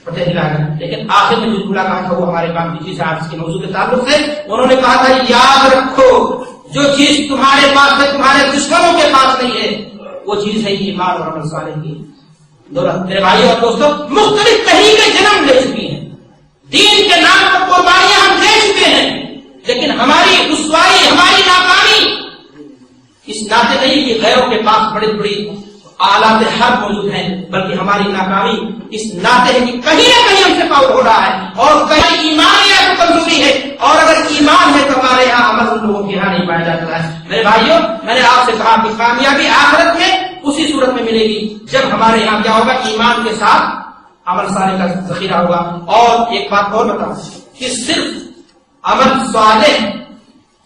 فتح دلائے گا. لیکن آخر میں جو جملہ کہا تھا وہ ہمارے کام کی چیز ہے. آج کے موضوع کے تعلق سے انہوں نے کہا تھا یاد رکھو، جو چیز تمہارے پاس ہے تمہارے دشمنوں کے پاس نہیں ہے، وہ چیز ہے ایمان اور عمل صالح کی دولت. میرے بھائی اور دوستوں، مختلف تحریکیں جنم لے چکی ہیں، دین کے نام پر قربانیاں ہم دے چکے ہیں، لیکن ہماری رسوائی، ہماری ناکامی اس ناطے نہیں کہ غیروں کے پاس بڑی بڑی آلات حرب موجود ہیں، بلکہ ہماری ناکامی اس ناطے ہے کہ کہیں نہ کہیں ہم سے فاؤل ہو رہا ہے، اور کہیں ایمان یا تو کمزوری ہے، اور اگر ایمان ہے تو ہمارے یہاں عمل ان لوگوں کے یہاں نہیں پایا جاتا ہے. میرے بھائیوں، میں نے آپ سے کہا کہ کامیابی آخرت میں اسی صورت میں ملے گی جب ہمارے یہاں کیا ہوگا؟ ایمان کے ساتھ عمل صالح کا ذخیرہ ہوگا. اور ایک بات اور بتاؤں کہ صرف عمل صالح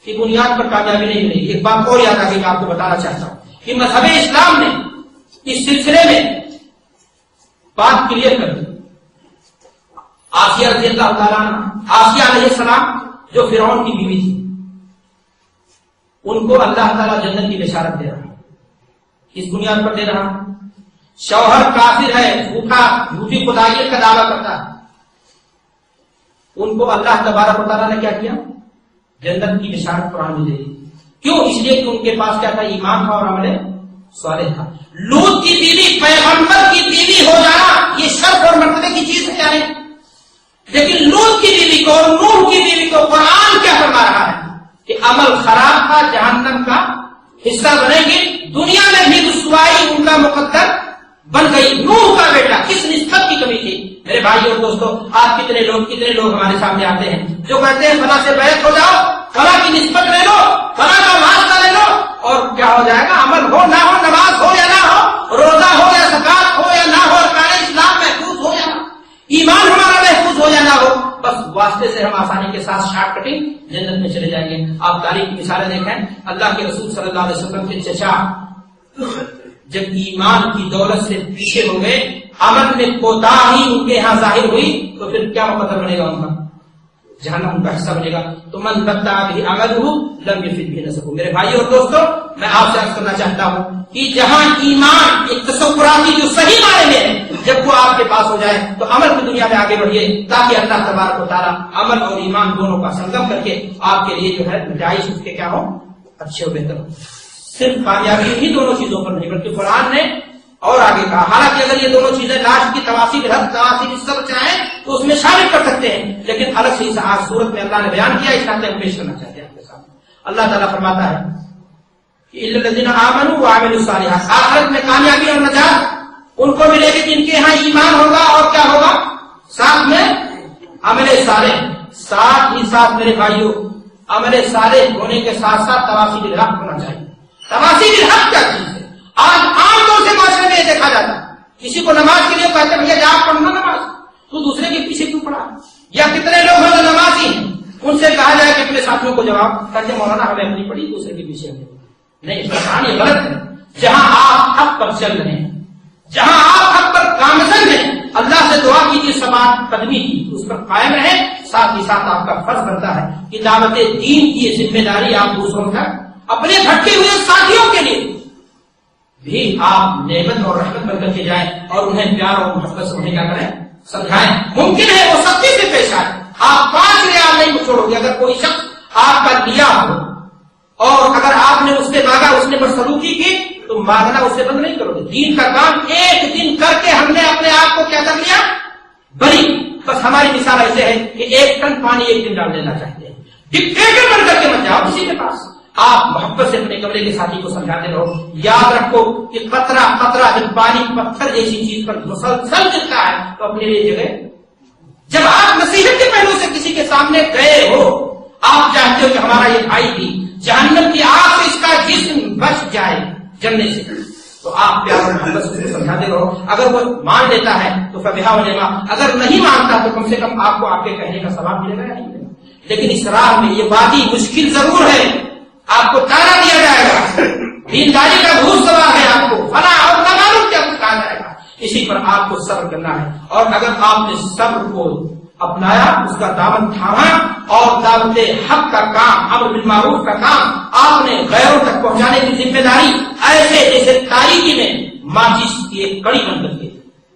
کی بنیاد پر کامیابی نہیں ملے گی۔ ایک بات اور یاد آگے میں آپ کو بتانا چاہتا ہوں کہ مذہب اسلام نے اس سلسلے میں بات کلیئر کر دی۔ آسیہ رضی اللہ تعالیٰ عنہ، آسیہ علیہ السلام جو فرعون کی بیوی تھی، ان کو اللہ تعالیٰ جنت کی بشارت دے رہا ہے۔ اس بنیاد پر دے رہا ہے، شوہر کافر ہے، بھوکا جھوٹی خدائیت کا دعویٰ کرتا ہے، ان کو اللہ تبارک و تعالیٰ نے کیا کیا؟ جنت کی بشارت قرآن میں دے دی۔ کیوں؟ اس لیے کہ ان کے پاس کیا تھا؟ ایمان تھا اور عمل صالح تھا۔ لوط کی بیوی پیغمبر کی بیوی ہو جانا یہ شرف اور مرتبے کی چیز ہے، لیکن لوط کی بیوی کو اور نوح کی بیوی کو قرآن کیا فرما رہا ہے کہ عمل خراب کا جہنم کا حصہ بنیں گے، دنیا میں بھی رسوائی ان کا مقدر بن گئی۔ نوح کا بیٹا کس نسبت کی کمی تھی؟ میرے بھائی اور دوستو، آج کتنے لوگ ہمارے سامنے آتے ہیں جو کہتے ہیں فلاں سے بیعت ہو جاؤ، فلاں کی نسبت لے لو، فلاں کا واسطہ لے لو، اور کیا ہو جائے گا؟ عمل ہو نہ ہو، نماز ہو یا نہ ہو، روزہ ہو یا زکات ہو یا نہ ہو، ارکان اسلام محفوظ ہو یا نہ، ایمان ہمارا محفوظ ہو یا نہ ہو، بس واسطے سے ہم آسانی کے ساتھ شارٹ کٹنگ جنت میں چلے جائیں گے۔ آپ تاریخ کی مثالیں دیکھیں، اللہ کے رسول صلی اللہ علیہ وسلم کے چچا جب ایمان کی دولت سے پیچھے ہو گئے، عمل میں کوتاہی ان کے یہاں ظاہر ہوئی، تو پھر کیا مقدر بنے گا ان کا؟ جہنم ان کا حصہ بنے گا۔ تو من بتا بھی عمل ہو لم یفد بھی نہ سکو۔ میرے بھائی اور دوستو، میں آپ سے عرض کرنا چاہتا ہوں کہ جہاں ایمان ایک تصوراتی جو صحیح معنی میں ہے، جب وہ آپ کے پاس ہو جائے تو عمل کی دنیا میں آگے بڑھیے، تاکہ اللہ تبارک و تعالیٰ عمل اور ایمان دونوں کا سنگم کر کے آپ کے لیے جو ہے نتائج اس کے کیا ہو؟ اچھے اور بہتر ہو۔ صرف کامیابی ہی دونوں چیزوں پر نہیں بلکہ قرآن نے اور آگے کہا، حالانکہ اگر یہ دونوں چیزیں لاش کی تواصیل حد تواصیل سب چاہیں تو اس میں شامل کر سکتے ہیں، لیکن الگ سے اس صورت میں اللہ نے بیان کیا، اس ناطے ہم پیش کرنا چاہتے ہیں آپ کے سامنے۔ اللہ تعالیٰ فرماتا ہے کہ الا الذین آمنوا وعملوا الصالحات، آخرت میں کامیابی اور نجات ان کو ملے گی جن کے یہاں ایمان ہوگا اور کیا ہوگا؟ ساتھ میں عمل صالح، ساتھ ہی ساتھ میرے بھائیوں عمل صالح ہونے کے ساتھ ساتھ تواصیل الحق ہونا چاہیے۔ تواصیل الحق کیا چیز ہے؟ آج عام طور سے معاشرے میں یہ دیکھا جاتا ہے، کسی کو نماز کے لیے کہتے ہیں بھیا آپ پڑھنا نماز، تو دوسرے کے پیچھے کیوں پڑھا؟ یا کتنے لوگ ہیں جو نمازی ہیں، ان سے کہا جائے کہ اپنے ساتھیوں کو جواب کہتے مولانا ہمیں اپنی پڑھی، دوسرے کے پیچھے ہمیں نہیں۔ یہ غلط ہے۔ جہاں آپ حق پر چل رہے ہیں، جہاں آپ حق پر گامزن ہیں، اللہ سے دعا کیجیے ثبات قدمی کی، اس پر قائم رہیں۔ ساتھ ہی ساتھ آپ کا فرض بنتا ہے کہ دعوت دین کی یہ ذمہ داری آپ دوسروں کا اپنے بھٹکے ہوئے ساتھیوں کے لیے بھی آپ نعمت اور رحمت بن کر کے جائیں اور انہیں پیار اور محبت سے انہیں کیا کریں؟ سمجھائیں۔ ممکن ہے وہ سختی سے پیش آئے، آپ 5 ریال نہیں چھوڑو گے۔ اگر کوئی شخص آپ کا لیا ہو اور اگر آپ نے اس سے مانگا، اس نے بدسلوکی کی، تو مانگنا اس سے بند نہیں کرو گے۔ دین کا کام ایک دن کر کے ہم نے اپنے آپ کو کیا کر لیا؟ بری۔ بس ہماری مثال ایسے ہے کہ 1 ٹن پانی 1 دن ڈال دینا چاہتے ہیں۔ ڈکٹیٹر بن کر کے مت جاؤ کسی کے پاس، آپ محبت سے اپنے کمرے کے ساتھی کو سمجھاتے رہو۔ یاد رکھو کہ قطرہ قطرہ جب پانی پتھر جیسی چیز پر مسلسل گرتا ہے تو اپنے لیے جگہ، جب آپ نصیحت کے پہلو سے کسی کے سامنے گئے ہو، آپ چاہتے ہو کہ ہمارا یہ بھائی بھی جہنم کی آگ سے اس کا جسم بچ جائے جلنے سے، تو آپ پیار اور محبت سے سمجھاتے رہو۔ اگر وہ مان لیتا ہے تو فبہا و نعما، اگر نہیں مانتا تو کم سے کم آپ کو آپ کے کہنے کا ثواب ملے گا یا نہیں ملے گا۔ لیکن اس راہ میں یہ وادی مشکل ضرور ہے، آپ کو تانا دیا جائے گا، دینداری کا بھوت سوار ہے، آپ کو فنا اور نمانت کیا کہا جائے گا، اسی پر آپ کو صبر کرنا ہے۔ اور اگر آپ نے صبر کو اپنایا، اس کا دامن تھاما اور دعوت حق کا کام، امر بالمعروف کا کام آپ نے غیروں تک پہنچانے کی ذمہ داری ایسے جیسے تاریکی میں ماچس کی ایک کڑی بن کر کے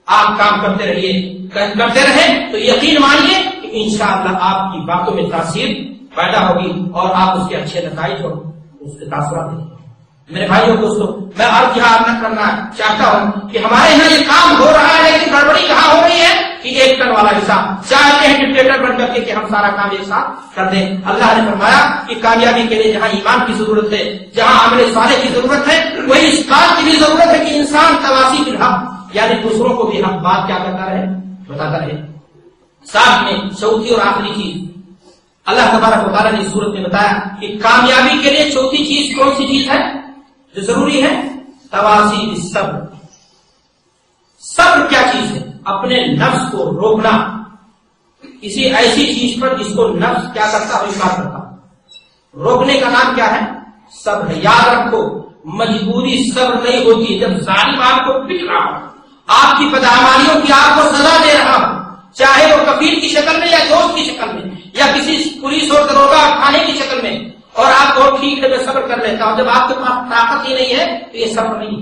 آپ کام کرتے رہیے، کرتے رہے تو یقین مانیے کہ انشاءاللہ آپ کی باتوں میں تاثیر پیدا ہوگی اور آپ اس کے اچھے نتائج اور اس کے تاثرات دیں۔ میرے بھائیوں دوستوں، میں عرض یہاں نہ کرنا چاہتا ہوں کہ ہمارے یہاں یہ کام ہو رہا ہے، لیکن گڑبڑی کہاں ہو رہی ہے کہ 1 ٹن والا حساب چاہتے ہیں ڈکٹیٹر بن کر کے کہ ہم سارا کام ایک ساتھ کر دیں۔ اللہ نے فرمایا کہ کامیابی کے لیے جہاں ایمان کی ضرورت ہے، جہاں عمل صالح کی ضرورت ہے، وہی اس بات کی بھی ضرورت ہے کہ انسان تواصی بالحق، یعنی دوسروں کو بھی حق بات کیا کرتا رہے، بتاتا رہے۔ ساتھ میں چوتھی اور آخری چیز اللہ تبارک و تعالیٰ نے اس صورت میں بتایا کہ کامیابی کے لیے چوتھی چیز کون سی چیز ہے جو ضروری ہے؟ تواصی بالصبر۔ صبر کیا چیز ہے؟ اپنے نفس کو روکنا کسی ایسی چیز پر جس کو نفس کیا کرتا ہو، انکار کرتا ہو۔ روکنے کا نام کیا ہے؟ صبر ہے۔ یاد رکھو مجبوری صبر نہیں ہوتی۔ جب ظالم آپ کو پٹ رہا ہو، آپ کی بدعمالیوں کی آپ کو سزا دے رہا ہو، چاہے وہ کفیل کی شکل میں یا دوست کی شکل میں یا کسی پولیس اور دروگا تھانے کی شکل میں، اور آپ کو ٹھیک ہے میں صبر کر لیتا ہوں، جب آپ کے پاس طاقت ہی نہیں ہے تو یہ صبر نہیں۔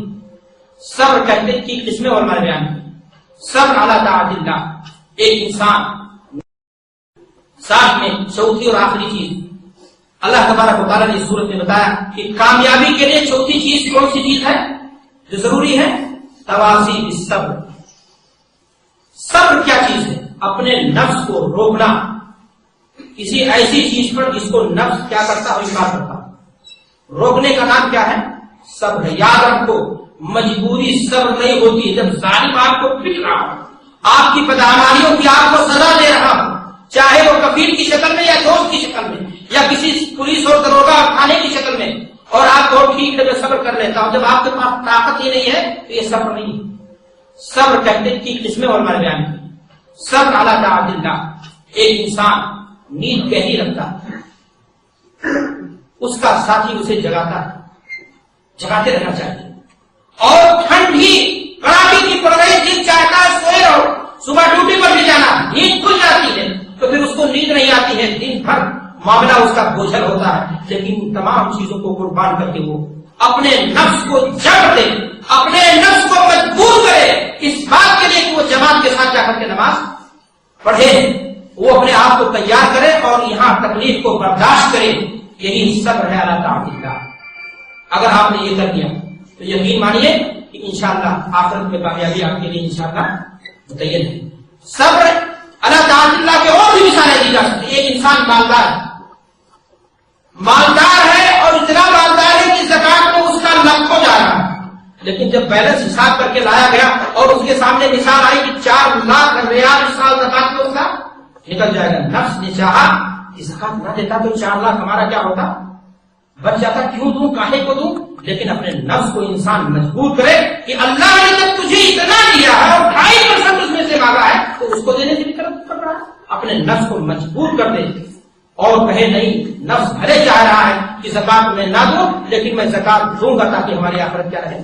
صبر کہتے کی قسمیں علماء نے بیان کی۔ صبر علی طاعت اللہ، ایک انسان ساتھ میں چوتھی اور آخری چیز اللہ تبارک و تعالیٰ نے اس صورت میں بتایا کہ کامیابی کے لیے چوتھی چیز کون سی چیز ہے جو ضروری ہے؟ تواضی بالصبر۔ صبر کیا چیز ہے؟ اپنے نفس کو روکنا کسی ایسی چیز پر جس کو نفس کیا کرتا ہے، انکار کرتا ہے۔ روکنے کا نام کیا ہے؟ صبر ہے۔ یاد رکھو مجبوری صبر نہیں ہوتی۔ جب ظالم آپ کو پٹ رہا ہو، آپ کی بدعمالیوں کی آپ کو سزا دے رہا ہو، چاہے وہ کفیل کی شکل میں یا دوست کی شکل میں یا کسی پولیس اور دروگا تھانے کی شکل میں، اور آپ کو ٹھیک ہے میں صبر کر لیتا ہوں، جب آپ کے پاس طاقت ہی نہیں ہے تو یہ صبر نہیں۔ صبر کہتے کی قسمیں علماء نے بیان کی۔ صبر علی طاعت اللہ، ایک انسان نیند گہری رکھتا ہے، اس کا ساتھی اسے جگاتا ہے، جگاتے رہنا چاہیے، اور ٹھنڈ ہی کڑاکی کی پڑ رہی، دل چاہتا ہے سوئے رہو، صبح ڈیوٹی پر بھی جانا، نیند کھل جاتی ہے تو پھر اس کو نیند نہیں آتی ہے، دن بھر معاملہ اس کا بوجھل ہوتا ہے، لیکن تمام چیزوں کو قربان کر کے وہ اپنے نفس کو جبر دے، اپنے نفس کو مجبور کرے اس بات کے لیے کہ وہ جماعت کے ساتھ جا کر کے نماز پڑھے، وہ اپنے آپ کو تیار کرے اور یہاں تکلیف کو برداشت کرے، یہی صبر ہے علی طاعت اللہ۔ اگر آپ نے یہ کر دیا تو یقین مانیے کہ انشاءاللہ آخرت میں کامیابی آپ کے لیے انشاءاللہ متعین ہے۔ صبر علی طاعت اللہ کے اور بھی مثالیں دی جا سکتی ہیں۔ ایک انسان مالدار ہے اور اتنا مالدار ہے کہ زکات میں اس کا لاکھوں جا رہا ہے، لیکن جب بیلنس حساب کر کے لایا گیا اور اس کے سامنے مثال آئی کہ 4 لاکھ ریال اس سال زکات میں اس کا نکل جائے گا، نفس نے چاہا کہ زکات نہ دیتا تو 4 لاکھ ہمارا کیا ہوتا، بچ جاتا، کیوں دوں، کاہے کو دوں؟ لیکن اپنے نفس کو انسان مجبور کرے کہ اللہ نے جب تجھے اتنا دیا ہے اور 2.5% اس میں سے مانگا ہے تو اس کو دینے سے بھی کر رہا ہے، اپنے نفس کو مجبور کر دے اور کہے نہیں، نفس بھلے چاہ رہا ہے کہ زکات میں نہ دوں لیکن میں زکات دوں گا تاکہ ہماری آخرت کیا رہے،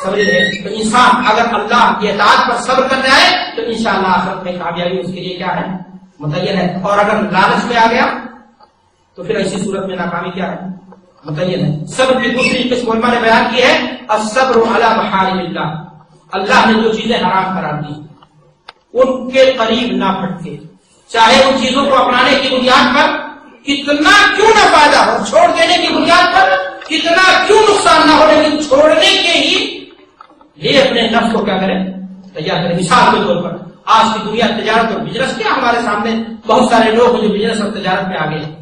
صبر رہے۔ تو انسان اگر اللہ کی اطاعت پر صبر کرنے آئے تو انشاءاللہ آخرت میں کامیابی اس کے لیے کیا ہے، متعین ہے، اور اگر لالچ میں آ گیا تو پھر ایسی صورت میں ناکامی کیا ہے، متعین ہے۔ صبر کی دوسری قسم علماء نے بیان کی ہے الصبر علی محارم اللہ، اللہ نے جو چیزیں حرام قرار دی ان کے قریب نہ پھٹکے، چاہے ان چیزوں کو اپنانے کی بنیاد پر کتنا کیوں نہ فائدہ ہو، چھوڑ دینے کی بنیاد پر کتنا کیوں نقصان نہ ہو، لیکن چھوڑنے کے ہی لیے اپنے نفس کو کیا کریں، تیار کریں۔ مثال کے طور پر آج کی دنیا تجارت اور بزنس کیا ہمارے سامنے بہت سارے لوگ جو بزنس اور تجارت میں آگے ہیں۔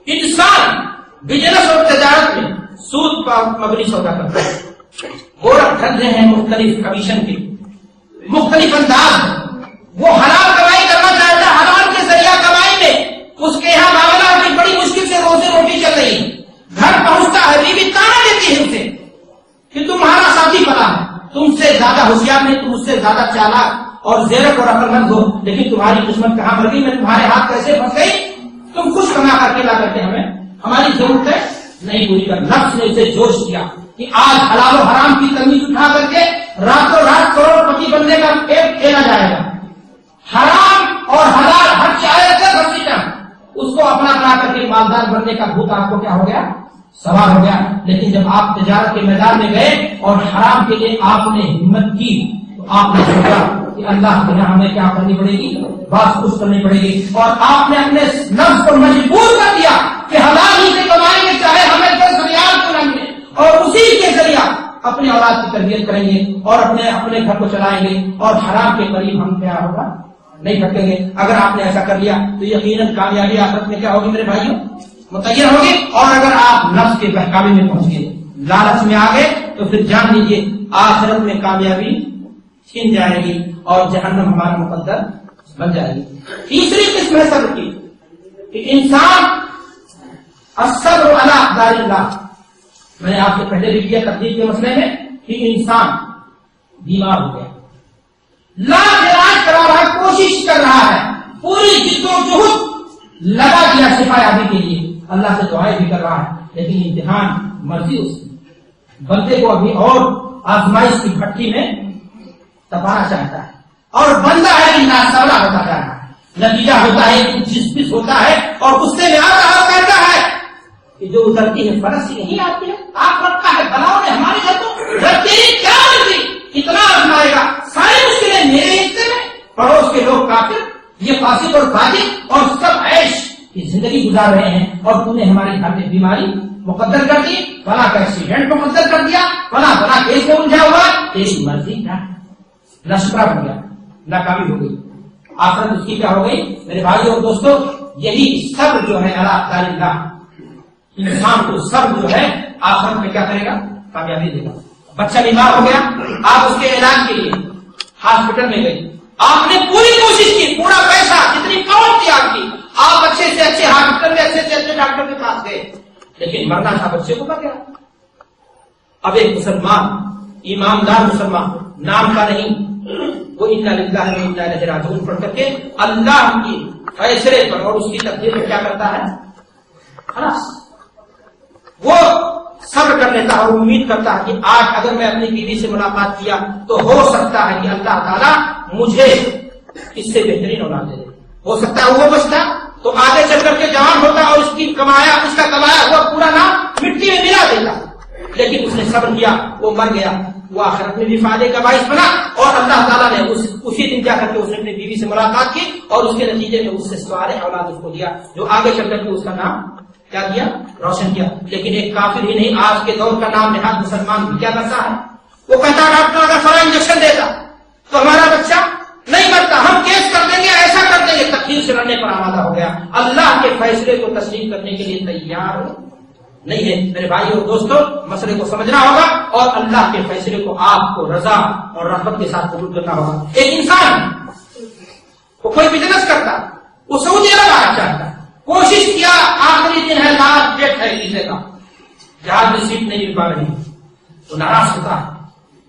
انسان بزنس اور تجارت میں سود پر مبنی سودا کرتا ہے، گورکھ دھندے ہیں مختلف کمیشن کے، مختلف انداز، وہ حلال کمائی کرنا چاہتا ہے، حلال کے ذریعہ کمائی میں اس کے یہاں معاملہ کی بڑی مشکل سے روزی روٹی چل رہی ہے، گھر پہنچتا ہے، بیوی تانا دیتی ہے اسے کہ تمہارا ساتھی فلاں ہے، تم سے زیادہ ہوشیار نہیں، تم اس سے زیادہ چالاک اور زیرک اور عقل مند ہو، لیکن تمہاری قسمت کہاں مر گئی، میں تمہارے ہاتھ کیسے پھنس گئی، تم کچھ کما کر کے لا کرتے ہماری ضرورت ہے نہیں پوری کر۔ نفس نے اسے جوش دیا کہ آج حلال و حرام کی تمیز اٹھا کر کے راتوں رات کروڑ پتی بننے کا کھیل کھیلا جائے گا، حرام اور حلال ہر چاہے اس کو اپنا بنا کر کے مالدار بننے کا بھوت آپ کو کیا ہو گیا، سوار ہو گیا۔ لیکن جب آپ تجارت کے میدان میں گئے اور حرام کے لیے آپ نے ہمت کی تو آپ نے سوچا کہ اللہ کے یہاں ہمیں کیا کرنی پڑے گی، بات کچھ کرنی پڑے گی، اور آپ نے اپنے نفس کو مجبور کر دیا کہ حلال ہی سے کمائیں گے چاہے ہمیں 10 ریال کیوں نہ ملے، اور اسی کے ذریعہ اپنے اولاد کی تربیت کریں گے اور اپنے گھر کو چلائیں گے، اور حرام کے قریب ہم کیا ہوگا، نہیں بھٹکیں گے۔ اگر آپ نے ایسا کر لیا تو یقیناً کامیابی آخرت میں کیا ہوگی میرے بھائیوں، متعین ہوگی۔ اور اگر آپ نفس کے بہکاوی میں پہنچ گئے، لالچ میں آ گئے، تو پھر جان لیجیے آخرت میں کامیابی چھن جائے گی اور جہنم ہمارا مقدر بن جائے گی۔ تیسری قسم ہے صبر کی کہ انسان الصبر علی اقدار اللہ، میں نے آپ سے پہلے بھی کیا تقدیر کے مسئلے میں کہ انسان بیمار ہو گیا، لاکھ علاج کرا رہا ہے، کوشش کر رہا ہے، پوری جد و جہد لگا دیا شفا یابی کے لیے، اللہ سے دعائیں بھی کر رہا ہے، لیکن امتحان مرضی اس کی، بندے کو ابھی اور آزمائش کی بھٹی میں تپانا چاہتا ہے، اور بندہ ہے کہ ناسولا ہوتا جا رہا ہے، نتیجہ ہوتا ہے کہ جسپس ہوتا ہے اور غصے میں آتا ہے اور کہتا ہے کہ جو اترتی ہے فرض ہی نہیں آتی ہے، آپ رکھا ہے بلاؤ نے ہمارے گھر تو رکھتے کیا مرضی، اتنا آزمائے گا، ساری مشکلیں میرے حصے میں، پڑوس کے لوگ کافر، یہ فاسق اور فاجر اور سب عیش کی زندگی گزار رہے ہیں، اور تم نے ہمارے گھر میں بیماری مقدر کر دی، فلاں کا ایکسیڈنٹ مقدر کر دیا، فلاں کیس میں الجھا ہوا، تیری مرضی کیا ہے، نشکرا بن گیا، ناکامی ہو گئی، آخرت اس کی کیا ہو گئی؟ میرے بھائی اور دوستو، یہی صبر جو ہے اللہ انسان کو صبر جو ہے آخرت میں کیا کرے گا؟ کامیابی دے گا۔ بچہ بیمار ہو گیا، آپ اس کے علاج کے لیے ہاسپٹل میں گئے، آپ نے پوری کوشش کی، پورا پیسہ جتنی پاور تھی آپ کی، آپ اچھے سے اچھے ہاسپٹل میں اچھے سے اچھے ڈاکٹر کے پاس گئے، لیکن مرنا تھا، بچے کو مر گیا۔ اب ایک مسلمان، ایماندار مسلمان، نام کا نہیں، وہ انا للہ و انا الیہ راجعون پڑھ کر کے اللہ کی فیصلے پر اور اس کی تقدیر میں کیا کرتا ہے؟ خلاص وہ صبر کر لیتا ہے اور امید کرتا ہے کہ آج اگر میں اپنی بیوی سے ملاقات کیا تو ہو سکتا ہے کہ اللہ تعالیٰ مجھے اس سے بہترین اولاد دے دے، ہو سکتا ہے وہ بچتا تو آگے چل کر کے جوان ہوتا اور اس کا کمایا ہوا پورا نام مٹی میں ملا دیتا، لیکن اس نے صبر کیا، وہ مر گیا، وہ آخرت میں بھی فائدے کا باعث بنا، اور اللہ تعالیٰ نے اسی دن جا کر کے اس نے اپنی بیوی سے ملاقات کی اور اس کے نتیجے میں اس سے سوال اولاد اس کو دیا، جو آگے چل کر کے اس کا نام کیا کیا؟ روشن کیا۔ لیکن ایک کافر ہی نہیں، آج کے دور کا نام نہاد مسلمان بھی کیا کرتا ہے؟ وہ کہتا ڈاکٹر اگر فلاں انجیکشن دیتا تو ہمارا بچہ نہیں مرتا، ہم کیس کر دیں گے، ایسا کر دیں گے، تقدیر سے لڑنے پر آمادہ ہو گیا، اللہ کے فیصلے کو تسلیم کرنے کے لیے تیار نہیں ہے۔ میرے بھائی اور دوستوں، مسئلے کو سمجھنا ہوگا اور اللہ کے فیصلے کو آپ کو رضا اور رحمت کے ساتھ قبول کرنا ہوگا۔ ایک انسان وہ کوئی بزنس کرتا، وہ سعودی عرب آنا چاہتا، کوشش کیا، آخری دن ہے، لاسٹ ڈیٹ ہے ویزے کا، جہاز میں سیٹ نہیں مل پا رہی، تو ناراض ہوتا ہے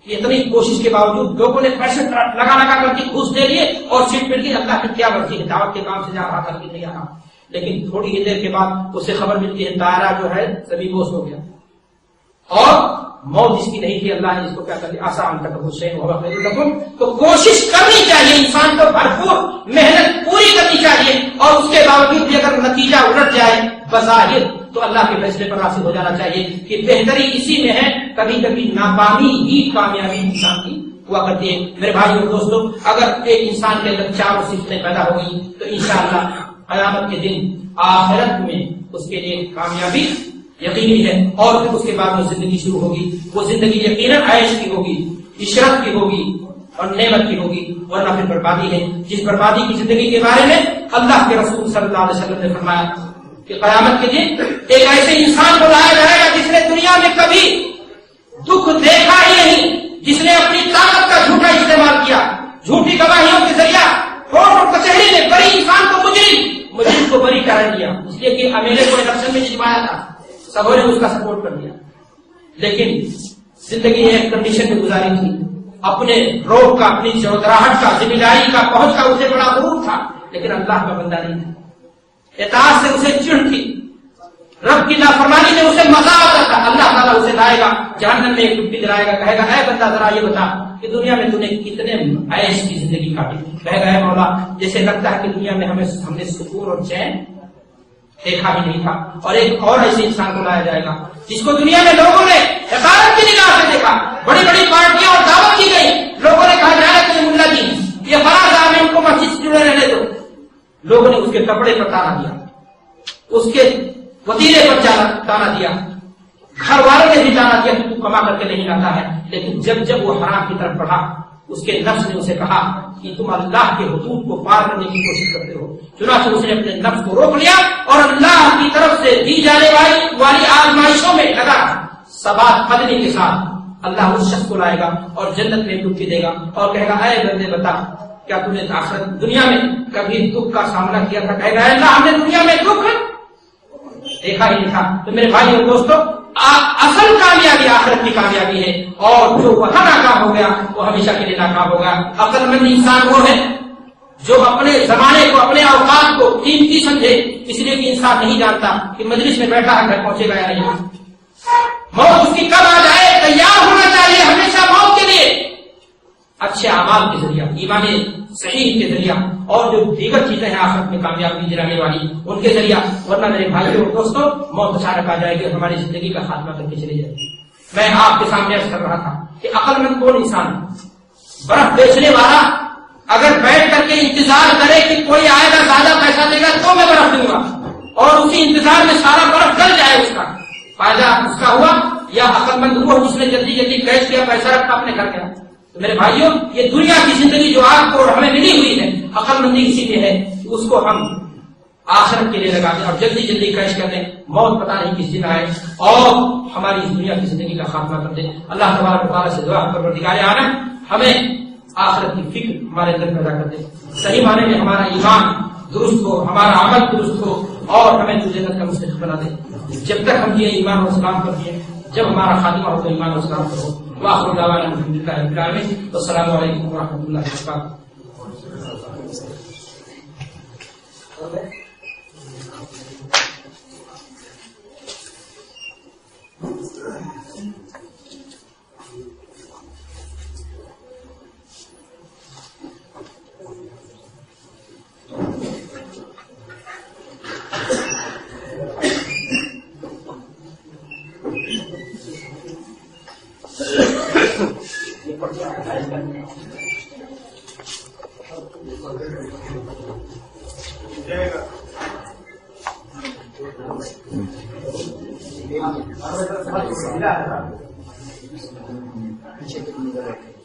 کہ اتنی کوشش کے باوجود لوگوں نے پیسے لگا کر کے گھوس دے لیے اور سیٹ مل گئی، اللہ کی کیا مرضی ہے، دعوت کے کام سے جا رہا تھا لیکن نہیں آ رہا، لیکن تھوڑی ہی دیر کے بعد اسے خبر ملتی ہے دائرہ جو ہے سبھی بوس ہو گیا، اور موت جس کی نہیں تھی اللہ نے اس کو کیا کر دیا، آسان تک حسین ہوگا خیر لکم۔ تو کوشش کرنی چاہیے، انسان کو بھرپور محنت پوری کرنی چاہیے، اور اس کے باوجود بھی اگر نتیجہ الٹ جائے بظاہر تو اللہ کے فیصلے پر راضی ہو جانا چاہیے کہ بہتری اسی میں ہے، کبھی کبھی ناکامی ہی کامیابی انسان کی ہوا کرتی ہے۔ میرے بھائی اور دوستوں، اگر ایک انسان کے اندر چار صفتیں پیدا ہو گئی تو انشاءاللہ قیامت کے دن آخرت میں اس کے لیے کامیابی یقینی ہے، اور پھر اس کے بعد وہ زندگی شروع ہوگی، وہ زندگی یقیناً عیش کی ہوگی، عشرت کی ہوگی اور نعمت کی ہوگی، ورنہ پھر بربادی ہے۔ جس بربادی کی زندگی کے بارے میں اللہ کے رسول صلی اللہ علیہ وسلم نے فرمایا کہ قیامت کے دن ایک ایسے انسان کو لایا جائے گا جس نے دنیا میں کبھی دکھ دیکھا ہی نہیں، جس نے اپنی طاقت کا جھوٹا استعمال کیا، جھوٹی گواہیوں کے ذریعہ کورٹ اور کچہری میں بڑی انسان کو مجرم کو بری قرار دیا، اس لیے کہ امیرے کو الیکشن میں جتوایا تھا، سبوں نے اس کا سپورٹ کر دیا، لیکن زندگی ایک کنڈیشن میں گزاری تھی، اپنے روب کا، اپنی چودراہٹ کا، ذمہ داری کا، پہنچ کا اسے بڑا غرور تھا، لیکن اللہ کا بندہ نہیں تھا، اطاعت سے اسے چڑ تھی، رب کی نافرمانی سے اسے مزہ آتا تھا۔ اللہ تعالیٰ اسے لائے گا جہنم میں، ایک ڈبکی دلائے گا، کہے گا اے بندہ ذرا یہ بتا کہ دنیا میں تم نے کتنے عیش کی زندگی کاٹی، کہے گا اے مولا جیسے لگتا ہے کہ دنیا میں ہم نے سکون اور چین دیکھا ہی نہیں تھا۔ اور ایک اور ایسے انسان کو لایا جائے گا جس کو دنیا میں لوگوں نے حقارت کی نگاہ سے دیکھا، بڑی بڑی پارٹیاں اور دعوت کی گئی، لوگوں نے کہا جائے کہ ملا جی یہ فلاں صاحب ان کو مسجد سے جڑے رہنے دو، لوگوں نے اس کے کپڑے پر تانا دیا، اس کے وتیرے پر تانا دیا، گھر والوں نے بھی تانا دیا کہ تو کما کر کے نہیں لاتا ہے، لیکن جب وہ حرام کی طرف بڑھا، اس کے نفس نے اسے کہا کہ تم اللہ کے حدود کو پار کرنے کی کوشش کرتے ہو، چنانچہ اس نے اپنے نفس کو روک لیا اور اللہ کی طرف سے دی جانے والی آزمائشوں میں لگا ثبات قدمی کے ساتھ اللہ اس شخص کو لائے گا اور جنت میں ڈبکی دے گا اور کہے گا اے بندے بتا کیا تم نے آخرت دنیا میں کبھی دکھ کا سامنا کیا تھا؟ کہے گا اے اللہ ہم نے دنیا میں دکھ دیکھا ہی نہیں تھا۔ تو میرے بھائی اور دوستوں، اصل کامیابی آخرت کی کامیابی ہے، اور جو وہاں ناکام ہو گیا وہ ہمیشہ کے لیے ناکام ہو گیا۔ عقل مند انسان وہ ہے جو اپنے زمانے کو اپنے اوقات کو قیمتی سمجھے، اس لیے کہ انسان نہیں جانتا کہ مجلس میں بیٹھا ہے گھر پہنچے گا یا نہیں، موت اس کی کب آ جائے، تیار ہونا چاہیے ہمیشہ موت کے لیے، اچھے اعمال کے ذریعہ، ایمان صحیح کے ذریعہ، اور جو دیگر چیزیں ہیں آخرت میں کامیابی دلانے والی ان کے ذریعہ، ورنہ میرے بھائیوں اور دوستوں موت اچانک آ جائے گی اور ہماری زندگی کا خاتمہ کر کے چلی جائے گی۔ میں آپ کے سامنے عرض کر رہا تھا کہ عقل مند کون انسان ہے؟ برف بیچنے والا اگر بیٹھ کر کے انتظار کرے کہ کوئی آئے گا زیادہ پیسہ دے گا تو میں برف دوں گا، اور اسی انتظار میں سارا برف گل جائے، اس کا فائدہ اس کا ہوا؟ یا عقل مند ہوا جس نے جلدی جلدی کیش کیا، پیسہ رکھا اپنے گھر گیا؟ تو میرے بھائیوں یہ دنیا کی زندگی جو آپ کو اور ہمیں ملی ہوئی ہے، عقل مندی اسی لیے ہے کہ اس کو ہم آخرت کے لیے لگا دیں اور جلدی جلدی کیش کر دیں، موت پتہ نہیں کس دن آئے اور ہماری اس دنیا کی زندگی کا خاتمہ کر دیں۔ اللہ تبارک و تعالیٰ سے دعا پروردگار عالم ہمیں آخرت کی فکر ہمارے اندر پیدا کر دے، صحیح معنی میں ہمارا ایمان درست ہو، ہمارا عمل درست ہو، اور ہمیں تو جنت کا مستحق بنا دے۔ جب تک ہم یہ ایمان و اسلام پر ہیں، جب ہمارا خاتمہ ہو تو ایمان و اسلام پر ہو۔ وآخر دعوانا الحمدللہ رب العالمین، والسلام علیکم ورحمۃ اللہ وبرکاتہ۔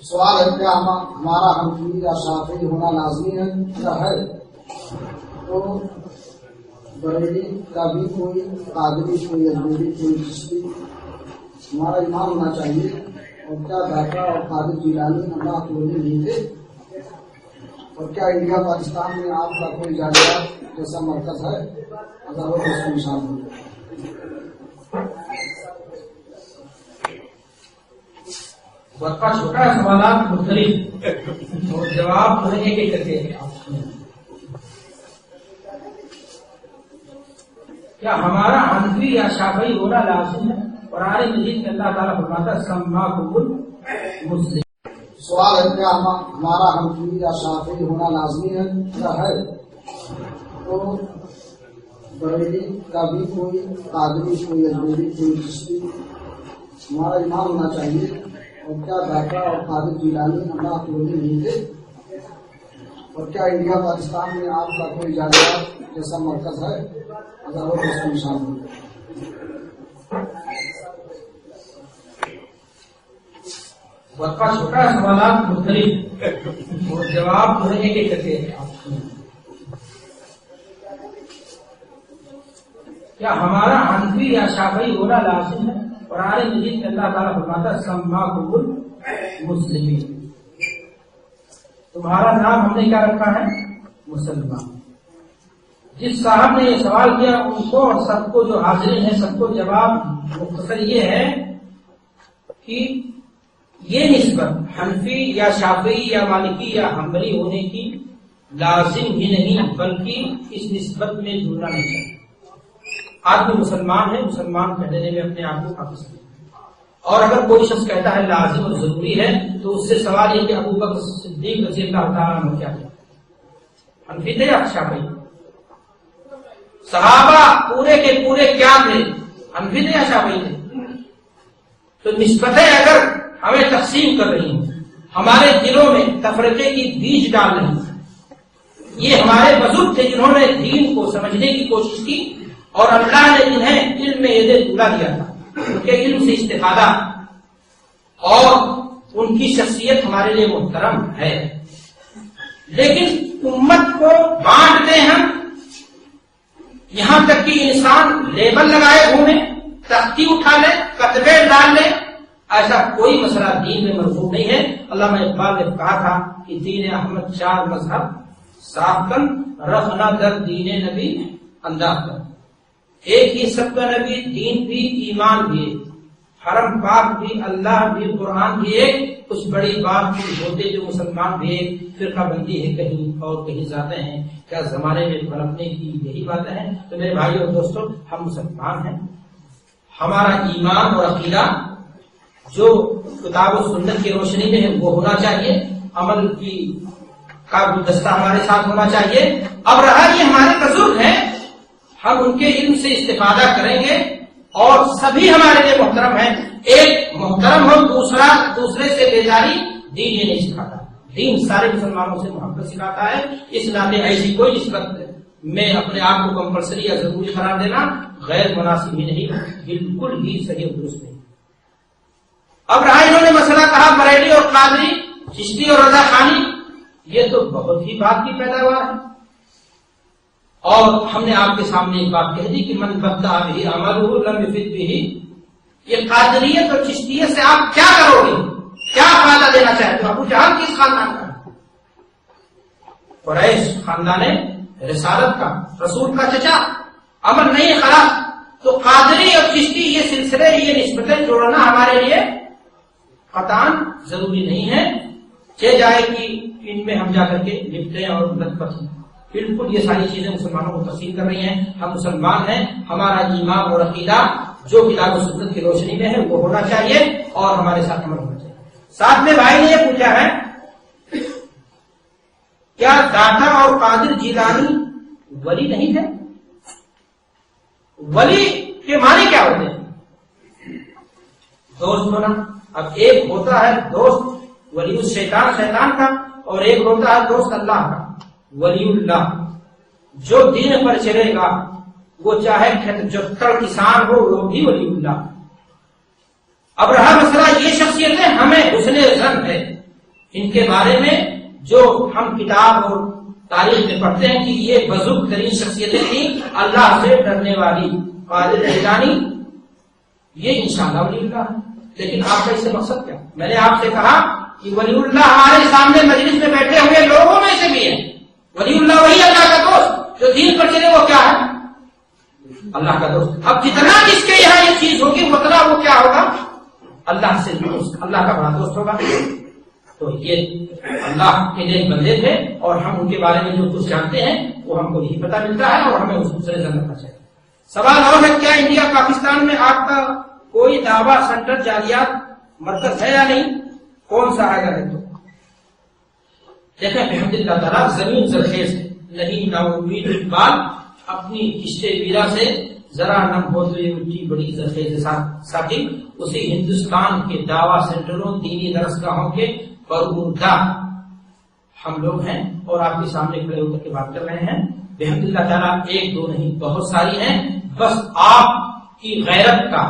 سوال ہے کیا ہمارا حنفی یا شافعی ہونا لازمی ہے کیا ہے؟ تو بریلی کا بھی کوئی قادری، کوئی اجمیری، کوئی چشتی ہمارا ایمان ہونا چاہیے، اور کیا داتا اور قادر جیلانی اللہ کو نہیں تھے؟ اور کیا انڈیا پاکستان میں آپ کا کوئی جاگرہ جیسا مرکز ہے؟ اگر وہ اس کو نشان ہو۔ وقفہ چھوٹا ہے، سوالات مختلف اور جواب ایک ایک کر کے کیا ہمارا حنفی یا شافعی ہونا لازم ہے؟ قرآن مجید میں اللہ تعالیٰ فرماتا ہے سماکم مسلم۔ سوال ہے کیا ہمارا حنفی یا شافعی ہونا لازمی ہے کیا ہے؟ تو بریلی کا بھی کوئی قادری، کوئی اجمیری، کوئی چشتی ہمارا ایمان ہونا چاہیے، اور کیا داتا اور قادر جیلانی اللہ کو نہیں تھے؟ اور کیا انڈیا پاکستان میں آپ کا کوئی جاگرہ جیسا مرکز ہے؟ اگر وہ اس کو نشان ہو۔ وقفہ چھوٹا ہے، سوالات مختلف اور جواب ایک ایک کر کے کیا ہمارا حنفی یا شافعی ہونا لازم ہے؟ قرآن مجید میں اللہ تعالیٰ فرماتا ہے سماکم مسلمین، تمہارا نام ہم نے کیا رکھا ہے؟ مسلمان۔ جس صاحب نے یہ سوال کیا ان کو اور سب کو جو حاضرین ہیں سب کو جواب مختصر یہ ہے کہ یہ نسبت حنفی یا شافعی یا مالکی یا حنبلی ہونے کی لازم ہی نہیں بلکہ اس نسبت میں جڑنا نہیں چاہیے۔ آدمی مسلمان ہے، مسلمان کہنے میں اپنے آپ کو کافی سمجھتا ہے، اور اگر کوئی شخص کہتا ہے لازم اور ضروری ہے تو اس سے سوال یہ کہ ابو بکر صدیق رضی اللہ تعالیٰ عنہ کیا تھے؟ حنفی تھے یا شافعی؟ صحابہ پورے کے پورے کیا تھے؟ حنفی تھے یا شافعی تھے؟ تو نسبتیں اگر ہمیں تقسیم کر رہی ہیں، ہمارے دلوں میں تفرقے کی بیج ڈال رہی ہیں، یہ ہمارے بزرگ تھے جنہوں نے دین کو سمجھنے کی کوشش کی، اور اللہ نے جنہیں علم میں یہ دلا دیا تھا، ان کے علم سے استفادہ، اور ان کی شخصیت ہمارے لیے محترم ہے۔ لیکن امت کو بانٹتے ہیں، یہاں تک کہ انسان لیبل لگائے گھومے، تختی اٹھا لے، کتبے ڈال لے، ایسا کوئی مسئلہ دین میں مرفوع نہیں ہے۔ علامہ اقبال نے کہا تھا کہ دین احمد چار مذہب ساختن رخنا در دین نبی انداز کر، ایک ہی سب کا نبی، دین بھی ایمان بھی، حرم پاک بھی، اللہ بھی، قرآن بھی ایک کچھ بڑی بات کی ہوتے جو مسلمان بھی ایک فرقہ بندی ہے کہیں اور کہیں جاتے ہیں، کیا زمانے میں پلٹنے کی یہی باتیں ہیں؟ تو میرے بھائی اور دوستوں، ہم مسلمان ہیں، ہمارا ایمان اور عقیدہ جو کتاب و سنت کی روشنی میں ہے وہ ہونا چاہیے، عمل کی کا گلدستہ ہمارے ساتھ ہونا چاہیے۔ اب رہا یہ ہمارے بزرگ ہیں، ہم ان کے علم سے استفادہ کریں گے، اور سبھی ہمارے لیے محترم ہیں، ایک محترم ہو دوسرے سے بیزاری، دین یہ نہیں سکھاتا، دین سارے مسلمانوں سے محبت سکھاتا ہے۔ اس ناطے ایسی کوئی نسبت میں اپنے آپ کو کمپلسری یا ضروری قرار دینا غیر مناسب ہی نہیں، بالکل ہی صحیح اور درست نہیں۔ اب رہا انہوں نے مسئلہ کہا بریلی اور قادری، چشتی اور رضا خانی، یہ تو بہت ہی بات کی پیداوار ہے، اور ہم نے آپ کے سامنے ایک بات کہہ دی کہ من بدع به عمله لم يفد به، یہ قادریت اور چشتیت سے آپ کیا کرو گے، کیا فائدہ دینا چاہتے ہو؟ ابو جہل کس خاندان کا؟ قریش خاندان رسالت کا، رسول کا چچا، امر نہیں خراب۔ تو قادری اور چشتی یہ سلسلے، یہ نسبتیں جوڑنا ہمارے لیے قطعاً ضروری نہیں ہے، چہ جائے کہ ان میں ہم جا کر کے لپٹیں اور لطپت ہوں۔ بالکل یہ ساری چیزیں مسلمانوں کو تقسیم کر رہی ہیں۔ ہم مسلمان ہیں، ہمارا ایمان اور عقیدہ جو کتاب و سنت کی روشنی میں ہے وہ ہونا چاہیے، اور ہمارے ساتھ عمل ہونا چاہیے۔ ساتھ میں بھائی نے یہ پوچھا ہے کیا داتا اور قادر جیلانی ولی نہیں تھے؟ ولی کے معنی کیا ہوتے ہیں؟ دوست ہونا۔ اب ایک ہوتا ہے دوست ولی شیطان کا، اور ایک ہوتا ہے دوست اللہ کا، ولی اللہ۔ جو دین پر چلے گا وہ چاہے جتڑ کسان ہو وہ بھی ولی اللہ۔ اب رہا مسئلہ یہ شخصیتیں ہمیں حسن ظن ہے ان کے بارے میں، جو ہم کتاب اور تاریخ میں پڑھتے ہیں کہ یہ بزرگ ترین شخصیتیں تھیں، اللہ سے ڈرنے والی۔ قادر جیلانی یہ انشاءاللہ ولی اللہ ہے، لیکن آپ کا اس سے مقصد کیا؟ میں نے آپ سے کہا کہ ولی اللہ ہمارے سامنے مجلس میں بیٹھے ہوئے لوگوں میں سے بھی ہے۔ ولی اللہ وہی اللہ کا دوست جو دین پر چلے، وہ کیا ہے؟ اللہ کا دوست۔ اب جتنا جس کے یہاں یہ چیز ہوگی اتنا وہ کیا ہوگا؟ اللہ سے دوست، اللہ کا بڑا دوست ہوگا۔ تو یہ اللہ کے نیک بندے تھے، اور ہم ان کے بارے میں جو کچھ جانتے ہیں وہ ہم کو یہی پتہ ملتا ہے، اور ہمیں اس دوسرے سے رکھنا چاہیے۔ سوال اور ہے، کیا انڈیا پاکستان میں آپ کا کوئی دعویٰ سینٹر جالیات مرکز ہے یا نہیں؟ کون سا ہے؟ تو دیکھیں الحمد للہ تعالیٰ زمین زرخیز ہے، نہیں نا امید اقبال اپنی کشتے ویرا سے ذرا نم ہوتے مٹی بڑی زرخیز ساتھی، اسی ہندوستان کے دعویٰ سینٹروں، دینی درسگاہوں کے پرمردہ ہم لوگ ہیں، اور آپ کے سامنے کھڑے ہو کر کے بات کر رہے ہیں۔ الحمد للہ تعالیٰ ایک دو نہیں بہت ساری ہیں، بس آپ کی غیرت کا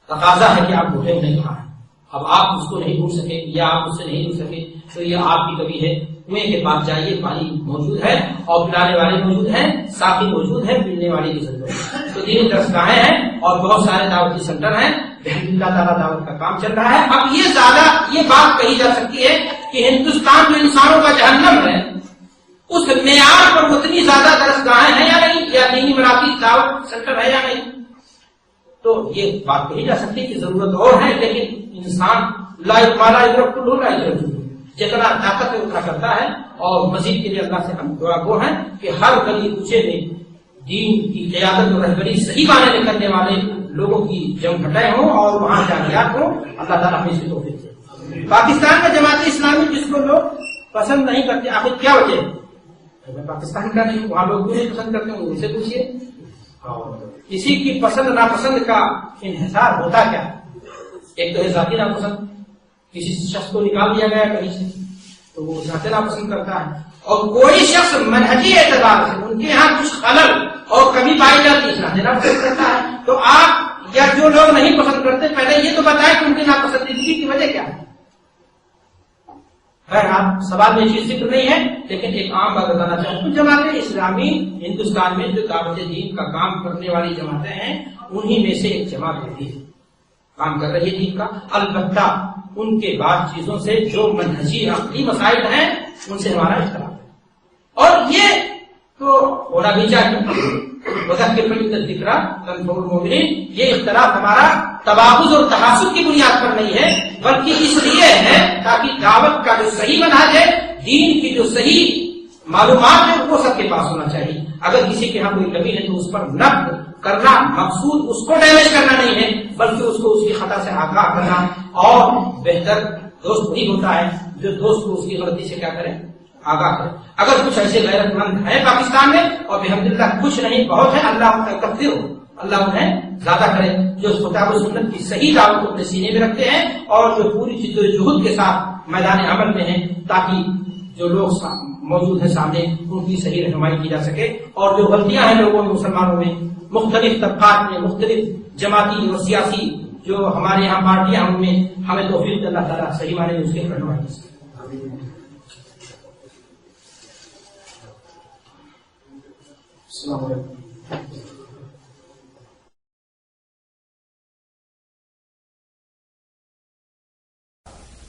تقاضا ہے کہ آپ بھولے نہیں کہاں ہیں۔ اب آپ اس کو نہیں بھول سکے یا آپ اس سے نہیں بھول سکے تو یہ آپ کی کمی ہے۔ کنویں کے پاس جائیے، پانی موجود ہے، اور پلانے والے موجود ہیں، ساتھی موجود ہے، پینے والے کی ضرورت ہے۔ تو دینی درسگاہیں ہیں اور بہت سارے دعوتی سینٹر ہیں، اللہ تعالیٰ دعوت کا کام چل رہا ہے۔ اب یہ بات کہی جا سکتی ہے کہ ہندوستان میں انسانوں کا جہنم ہے، اس معیار پر اتنی زیادہ درسگاہیں ہیں یا نہیں، یا دینی مراکز دعوت سینٹر ہے یا نہیں، تو یہ بات کہی جا سکتی ہے کہ ضرورت اور ہے، لیکن انسان لا مالا جتنا طاقت ہے اتنا کرتا ہے، اور مزید کے لیے اللہ سے ہم دعا گو ہیں کہ ہر گلی کوچے میں دین کی قیادت اور رہبری صحیح معنی میں کرنے والے لوگوں کی جم گھٹائیں ہوں، اور وہاں جالیات ہوں۔ اللہ تعالیٰ ہمیں اس کی توفیق دے۔ پاکستان میں جماعت اسلامی جس کو لوگ پسند نہیں کرتے، آخر کیا وجہ ہے؟ میں پاکستان کا نہیں، وہاں لوگ کیوں نہیں پسند کرتے ہیں ان سے پوچھیے۔ کسی کی پسند ناپسند کا انحصار ہوتا کیا؟ ایک تو ہے ذاتی ناپسند، کسی شخص کو نکال دیا گیا کہیں سے تو وہ ذاتی ناپسند کرتا ہے، اور کوئی شخص منہجی اعتبار سے ان کے یہاں کچھ خلل اور کمی پائی جاتی ہے ذاتی ناپسند کرتا ہے۔ تو آپ یا جو لوگ نہیں پسند کرتے پہلے یہ تو بتائیں کہ ان کی ناپسندیدگی کی وجہ کیا ہے۔ خیر آپ سوال میں چیز ذکر نہیں ہے، لیکن ایک عام بات بتانا چاہوں تو جماعت اسلامی ہندوستان میں جو دعوت دین کا کام کرنے والی جماعتیں ہیں انہی میں سے ایک جماعت ہوتی ہے، کام کر رہی ہے دین کا۔ البتہ ان کے بعد چیزوں سے جو منہجی عقلی مسائل ہیں ان سے ہمارا اختلاف ہے، اور یہ تو ہونا بھی چاہیے۔ وذکر فإن الذکریٰ تنفع المؤمنین. یہ اختلاف ہمارا تباغض اور تحاسد کی بنیاد پر نہیں ہے، بلکہ اس لیے ہے تاکہ دعوت کا جو صحیح منہج ہے، دین کی جو صحیح معلومات ہے، وہ سب کے پاس ہونا چاہیے. اگر کسی کے ہاں کوئی کمی ہے تو اس پر نقد کرنا مقصود اس کو ڈیمیج کرنا نہیں ہے، بلکہ اس کو اس کی خطا سے آگاہ کرنا. اور بہتر دوست وہی ہوتا ہے جو دوست کو اس کی غلطی سے کیا کرے، آگاہ کرے. اگر کچھ ایسے غیرت مند ہیں پاکستان میں، اور الحمدللہ کچھ نہیں بہت ہے، اللہ ان کا تقدیر ہو، اللہ انہیں زیادہ کرے، جو کتاب و سنت کی صحیح دعوت کو اپنے سینے میں رکھتے ہیں اور جو پوری جد و جہد کے ساتھ میدان عمل میں ہیں، تاکہ جو لوگ موجود ہیں سامنے ان کی صحیح رہنمائی کی جا سکے. اور جو غلطیاں ہیں لوگوں میں، مسلمانوں میں، مختلف طبقات میں، مختلف جماعتی اور سیاسی جو ہمارے یہاں پارٹیاں ہیں، ان میں ہمیں توفیق اللہ تعالیٰ صحیح معنی میں اس کی رہنمائی کی. السلام علیکم.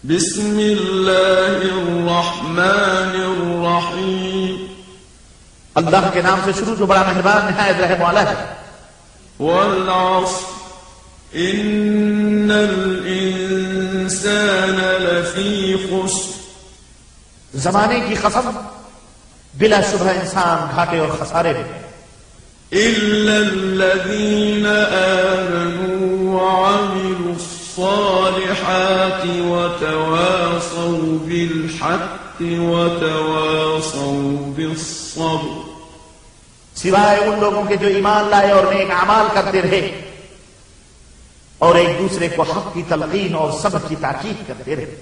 بسم اللہ الرحمن الرحیم. اللہ کے نام سے شروع جو بڑا مہربان نہایت رحم والا ہے. والعصر ان الانسان لفی خسر. زمانے کی قسم، بلا شبہ انسان گھاٹے اور خسارے میں. الا الذین آمنوا وعملوا الصالحات وتواصوا بالحق وتواصوا بالصبر. سوائے ان لوگوں کے جو ایمان لائے اور نیک اعمال کرتے رہے اور ایک دوسرے کو حق کی تلقین اور صبر کی تاکید کرتے رہے.